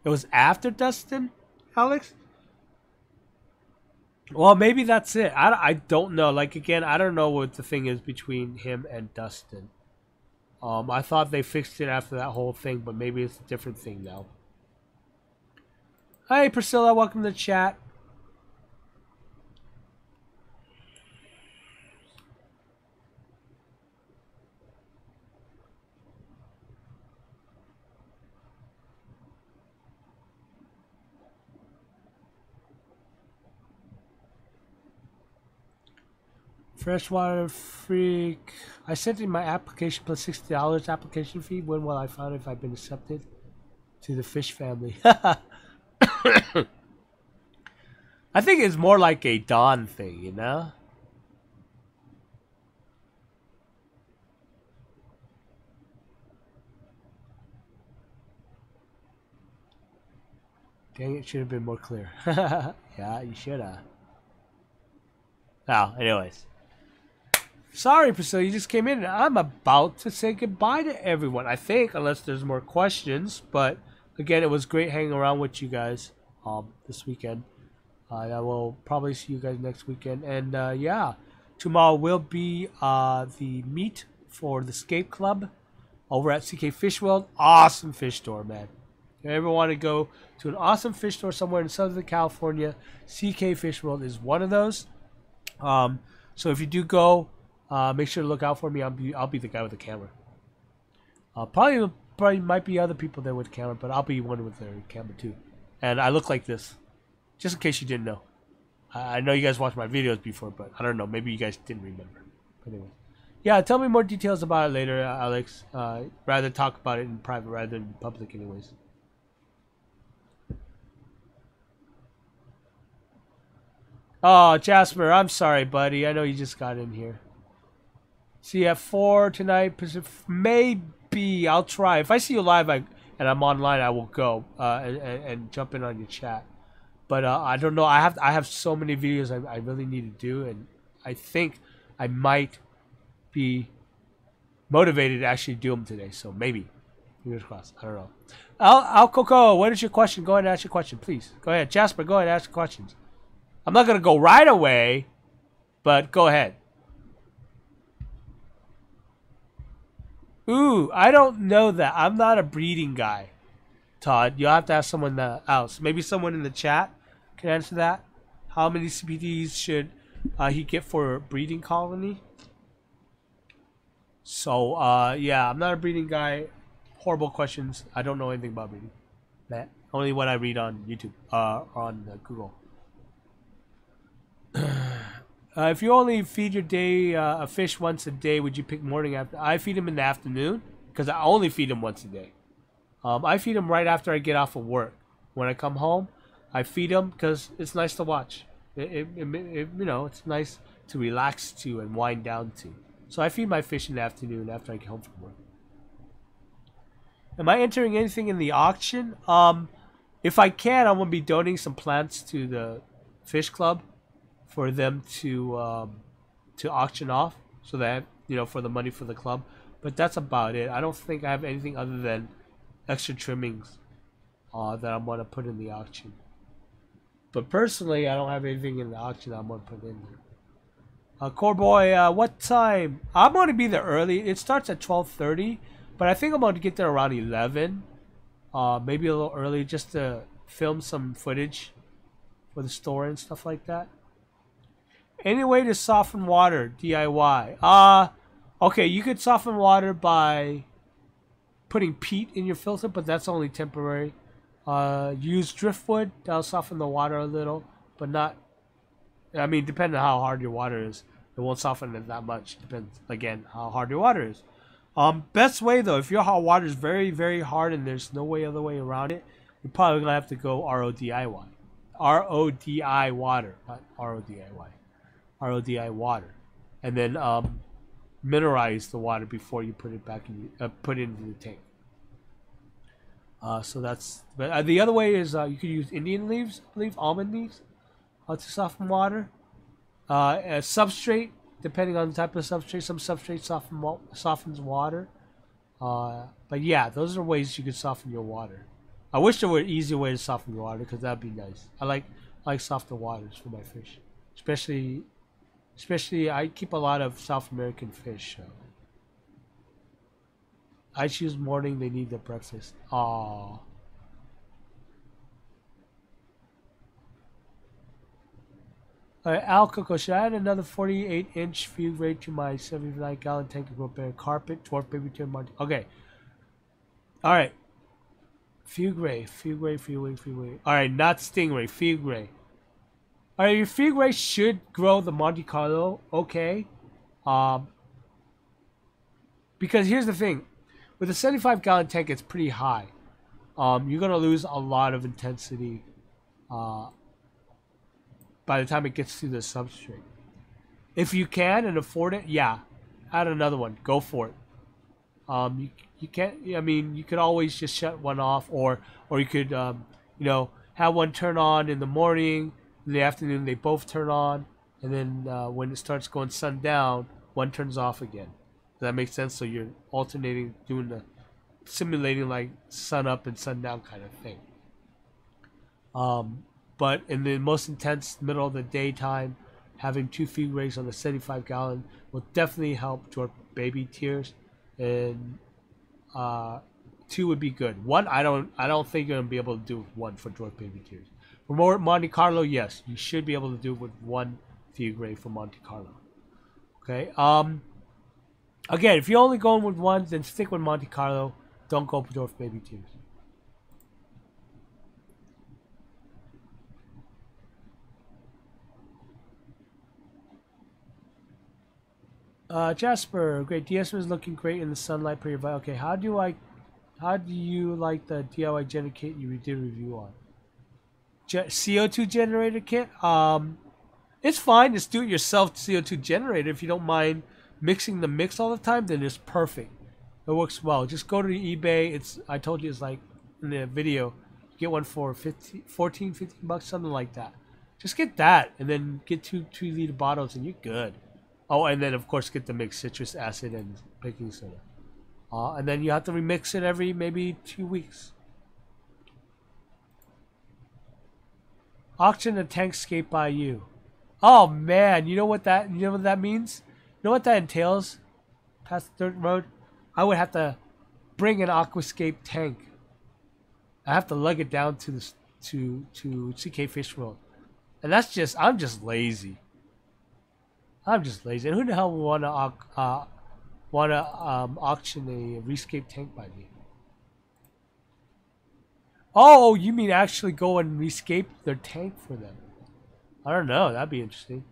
It was after Dustin, Alex? Well, maybe that's it. I don't know. Like, again, I don't know what the thing is between him and Dustin. I thought they fixed it after that whole thing, but maybe it's a different thing now. Hi, Priscilla. Welcome to the chat. Freshwater Freak. I sent in my application plus $60 application fee. When will I find if I've been accepted to the fish family? I think it's more like a Dawn thing, you know? Dang, it should have been more clear. Yeah, you should have. Oh, anyways. Sorry, Priscilla, you just came in and I'm about to say goodbye to everyone, I think, unless there's more questions. But again, it was great hanging around with you guys this weekend. I will probably see you guys next weekend. And yeah, tomorrow will be the meet for the Scape Club over at CK Fish World. Awesome fish store, man. If you ever want to go to an awesome fish store somewhere in Southern California, CK Fish World is one of those. So if you do go, make sure to look out for me. I'll be the guy with the camera. Probably might be other people there with the camera, but I'll be one with their camera too. And I look like this, just in case you didn't know. I know you guys watched my videos before, but I don't know. Maybe you guys didn't remember. But anyway, yeah. Tell me more details about it later, Alex. Rather talk about it in private rather than in public, anyways. Oh, Jasper, I'm sorry, buddy. I know you just got in here. See you at 4 tonight. Maybe I'll try. If I see you live and I'm online, I will go and jump in on your chat. But I don't know. I have so many videos I really need to do, and I think I might be motivated to actually do them today. So maybe. Fingers crossed. I don't know. Al Coco, what is your question? Go ahead and ask your question, please. Go ahead. Jasper, go ahead and ask your questions. I'm not going to go right away, but go ahead. Ooh, I don't know that. I'm not a breeding guy, Todd. You'll have to ask someone else. Maybe someone in the chat can answer that. How many CPDs should he get for a breeding colony? So, yeah, I'm not a breeding guy. Horrible questions. I don't know anything about breeding. That only what I read on YouTube, on Google. If you only feed your a fish once a day, would you pick morning after? I feed him in the afternoon because I only feed him once a day. I feed him right after I get off of work. When I come home, I feed him because it's nice to watch. You know, it's nice to relax to and wind down to. So I feed my fish in the afternoon after I get home from work. Am I entering anything in the auction? If I can, I'm gonna be donating some plants to the fish club for them to auction off, so that for the money for the club. But that's about it. I don't think I have anything other than extra trimmings that I'm gonna put in the auction. But personally, I don't have anything in the auction that I'm gonna put in there. Core boy, what time? I'm gonna be there early. It starts at 12:30, but I think I'm gonna get there around 11. Maybe a little early, just to film some footage for the store and stuff like that. Any way to soften water, DIY? Okay, you could soften water by putting peat in your filter, but that's only temporary. Use driftwood, that'll soften the water a little, but not, I mean, depending on how hard your water is, it won't soften it that much. Depends, again, how hard your water is. Best way though, if your hot water is very, very hard and there's no other way around it, you're probably gonna have to go RODIY. RODI water, not RODIY. RODI water, and then mineralize the water before you put it back in, put it into the tank. So that's. But the other way is you could use Indian leaves, I believe, almond leaves, to soften water. Substrate, depending on the type of substrate, some substrate softens water. But yeah, those are ways you could soften your water. I wish there were an easier way to soften your water, because that'd be nice. I like softer waters for my fish, especially I keep a lot of South American fish. I choose morning, they need their breakfast. Aww. Al Coco, should I add another 48-inch feed rate to my 79-gallon tank to grow bear carpet, dwarf baby tear Monty? Okay. Alright. Feed gray. Alright, not stingray, feed gray. Alright, your feed rate should grow the Monte Carlo, okay. Because here's the thing. With a 75-gallon tank, it's pretty high. You're going to lose a lot of intensity by the time it gets to the substrate. If you can and afford it, yeah, add another one. Go for it. You can't, I mean, you could always just shut one off, or you could, have one turn on in the morning. In the afternoon, they both turn on, and then when it starts going sundown, one turns off again. Does that make sense? So you're alternating, simulating like sun up and sundown kind of thing. But in the most intense middle of the daytime, having 2 feed rates on the 75-gallon will definitely help dwarf baby tears, and 2 would be good. 1, I don't think you're gonna be able to do 1 for dwarf baby tears. For more Monte Carlo, yes, you should be able to do it with 1 feed grade for Monte Carlo. Okay. Again, if you're only going with 1, then stick with Monte Carlo. Don't go for dwarf baby tears. Jasper, great. DSM is looking great in the sunlight. Pretty vital. Okay, how do you like the DIY generator kit you did a review on? CO2 generator kit? It's fine. Just do it yourself. CO2 generator. If you don't mind mixing the mix all the time, then it's perfect. It works well. Just go to eBay. I told you, it's like in the video. Get one for 15 bucks, something like that. Just get that, and then get 2-liter bottles, and you're good. Oh, and then of course get the mixed citrus acid and baking soda. And then you have to remix it every maybe 2 weeks. Auction a tankscape by you. Oh man, you know what that means? You know what that entails? Past the dirt road, I would have to bring an aquascape tank. I have to lug it down to CK Fish World, and I'm just lazy. And who the hell would want to auction a rescape tank by me? Oh, you mean actually go and rescape their tank for them? I don't know. That'd be interesting.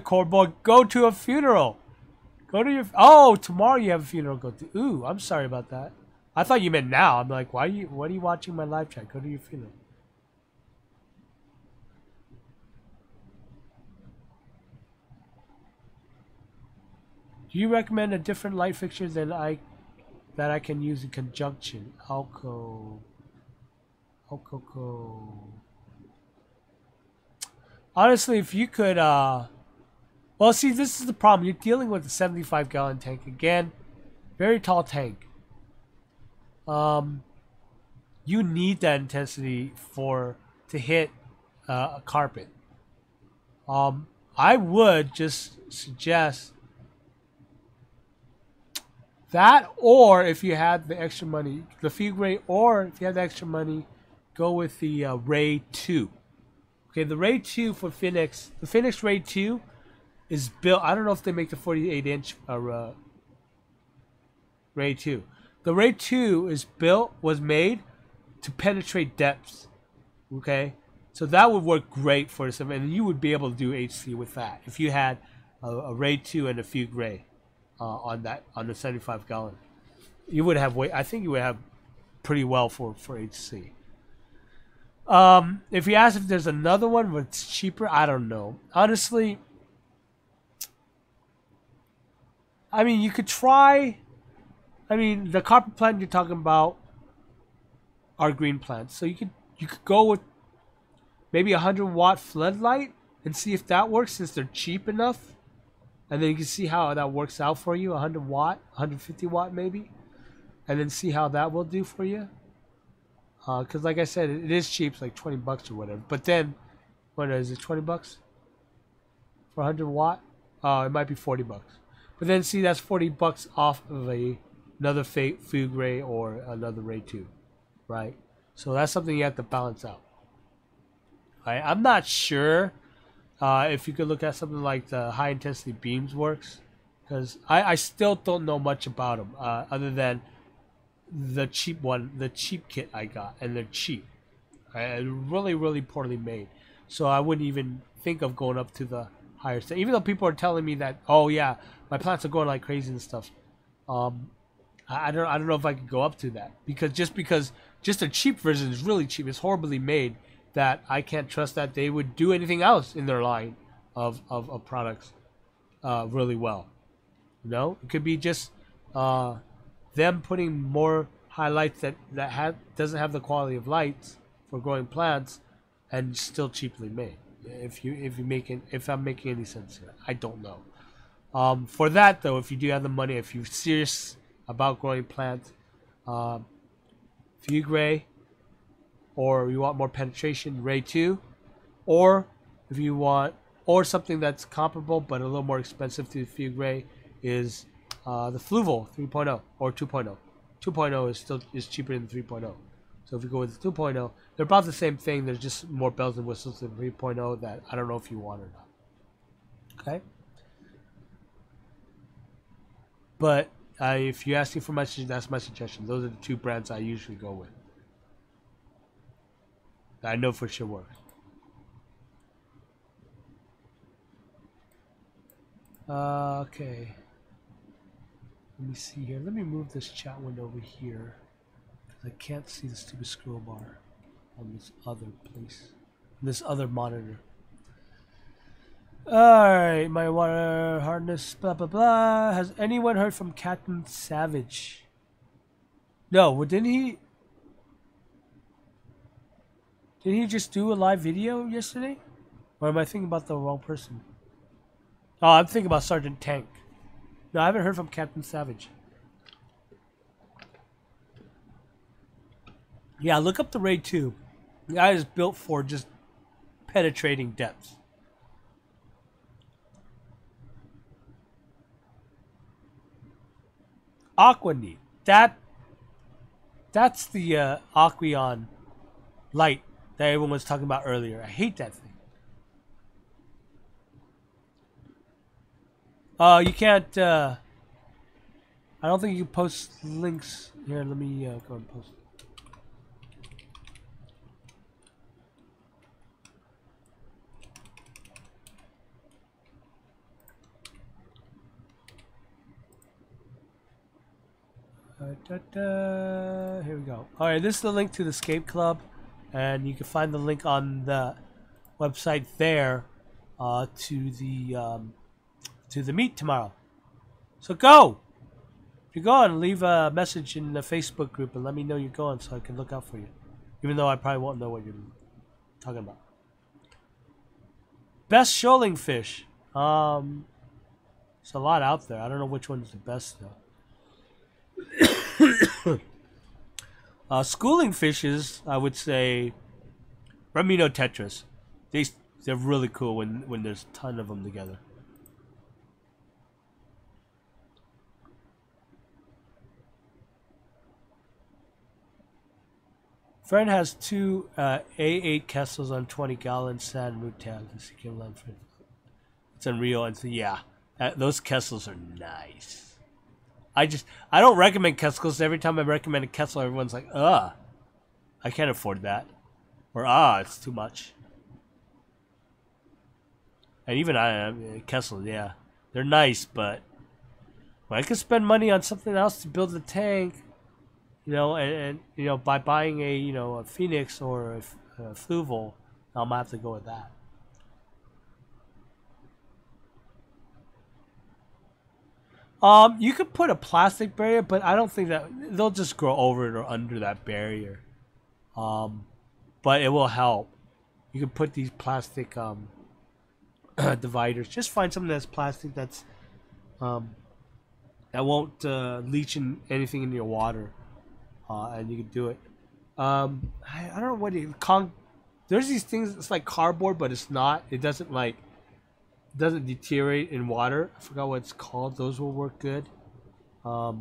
Corbo, go to a funeral. Go to your... Oh, tomorrow you have a funeral to go to. Ooh, I'm sorry about that. I thought you meant now. I'm like, what are you watching my live chat? Go to your funeral. Do you recommend a different light fixture than I can use in conjunction? Alco. Honestly, if you could, well, see, this is the problem. You're dealing with a 75-gallon tank again, very tall tank. You need that intensity to hit a carpet. I would just suggest that, or if you had the extra money, the Fugue Ray, or if you had the extra money, go with the Ray 2. Okay, the Ray 2 for Phoenix, the Phoenix Ray 2 is built. I don't know if they make the 48-inch Ray 2. The Ray 2 was made to penetrate depths. Okay, so that would work great for some, and you would be able to do HC with that if you had a Ray 2 and a Fugue Ray on the 75-gallon. You would have I think you would have pretty well for HC. If you ask if there's another one that's cheaper, I don't know. Honestly, I mean, you could try. I mean, the carpet plant you're talking about are green plants, so you could go with maybe a 100-watt floodlight and see if that works, since they're cheap enough, and then you can see how that works out for you. 100-watt, 150-watt maybe, and then see how that will do for you. Because like I said, it is cheap, it's like 20 bucks or whatever. But then, what is it, 20 bucks for 100-watt? It might be 40 bucks. But then see, that's 40 bucks off of another Fugue Ray or another Ray 2, right? So that's something you have to balance out. Right? I'm not sure if you could look at something like the high intensity beams works, because I still don't know much about them other than the cheap kit I got, and they're cheap. Right? Really, really poorly made. So I wouldn't even think of going up to the higher stuff. Even though people are telling me that, oh yeah, my plants are going like crazy and stuff. I don't know if I could go up to that, because just a cheap version is really cheap. It's horribly made, that I can't trust that they would do anything else in their line of products really well. You know, it could be just them putting more highlights that doesn't have the quality of lights for growing plants, and still cheaply made. If I'm making any sense here, I don't know. For that though, if you do have the money, if you're serious about growing plants, Fugue Ray, or you want more penetration, Ray 2, or if you want, or something that's comparable but a little more expensive to Fugue Ray, is the Fluval 3.0 or 2.0. 2.0 is cheaper than 3.0. So if you go with the 2.0, they're about the same thing. There's just more bells and whistles than 3.0 that I don't know if you want or not. Okay. But if you ask me for that's my suggestion. Those are the two brands I usually go with. I know for sure work. Okay. Let me see here. Let me move this chat window over here, because I can't see the stupid scroll bar on this other place, this other monitor. Alright, my water hardness, blah blah blah. Has anyone heard from Captain Savage? No, well, didn't he just do a live video yesterday? Or am I thinking about the wrong person? Oh, I'm thinking about Sergeant Tank. No, I haven't heard from Captain Savage. Yeah, look up the Ray 2. The guy is built for just penetrating depths. AQUA. That's the Aquarium light that everyone was talking about earlier. I hate that thing. You can't, I don't think you can post links. Here, let me go and post. Here we go. Alright, this is the link to the Escape Club, and you can find the link on the website there to the meet tomorrow. So go! If you're going, leave a message in the Facebook group and let me know you're going so I can look out for you. Even though I probably won't know what you're talking about. Best shoaling fish. There's a lot out there. I don't know which one's the best though. Schooling fishes, I would say Ramino tetras. They're really cool when there's a ton of them together. Friend has two A8 Kessels on 20-gallon sand root tabs. It's unreal. And so, yeah, those Kessels are nice. I don't recommend Kessels. Every time I recommend a Kessel, everyone's like, I can't afford that. Or, it's too much. And even Kessel, yeah. They're nice, but I could spend money on something else to build the tank. You know, and you know, by buying a Phoenix or a Fluval, I'm gonna have to go with that. You could put a plastic barrier, but I don't think that they'll just grow over it or under that barrier. But it will help. You can put these plastic dividers. Just find something that's plastic that's that won't leach in anything in your water. And you can do it. I don't know what there's these things. It's like cardboard, but it's not. It doesn't deteriorate in water. I forgot what it's called. Those will work good. I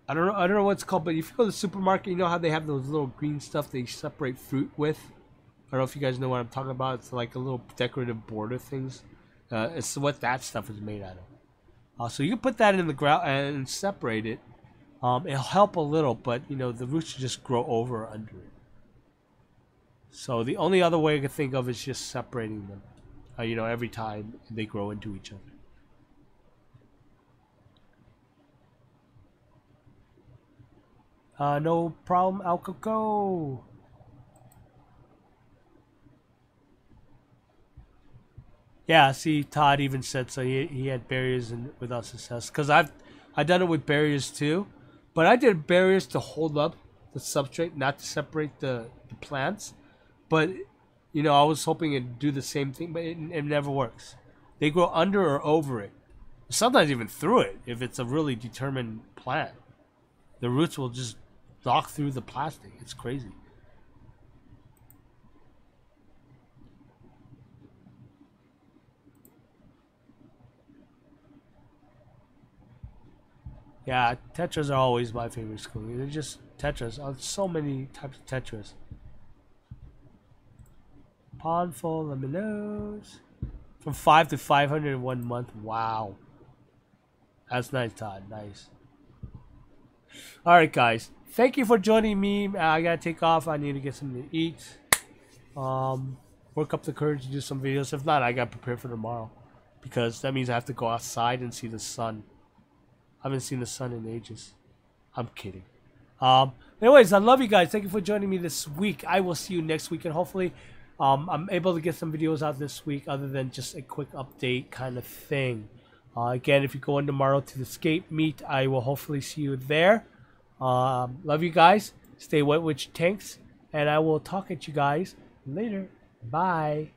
don't know what it's called, but if you go to the supermarket, you know how they have those little green stuff they separate fruit with. I don't know if you guys know what I'm talking about. It's like a little decorative border things. It's what that stuff is made out of. So you can put that in the ground and separate it. It'll help a little, but you know the roots just grow over or under it. So the only other way I can think of is just separating them. You know, every time they grow into each other. No problem, AQUA. Yeah, see, Todd even said so. He had barriers without success. Because I've done it with barriers too. But I did barriers to hold up the substrate, not to separate the plants. But, you know, I was hoping it'd do the same thing, but it never works. They grow under or over it. Sometimes even through it, if it's a really determined plant. The roots will just knock through the plastic. It's crazy. Yeah, tetras are always my favorite school. They're just tetras. So many types of tetras. Pond full lemons. From 5 to 500 in 1 month. Wow. That's nice, Todd. Nice. Alright, guys. Thank you for joining me. I gotta take off. I need to get something to eat. Work up the courage to do some videos. If not, I gotta prepare for tomorrow. Because that means I have to go outside and see the sun. I haven't seen the sun in ages. I'm kidding. Anyways, I love you guys. Thank you for joining me this week. I will see you next week, and hopefully I'm able to get some videos out this week other than just a quick update kind of thing. Again, if you go in tomorrow to the skate meet, I will hopefully see you there. Love you guys. Stay wet with your tanks, and I will talk at you guys later. Bye.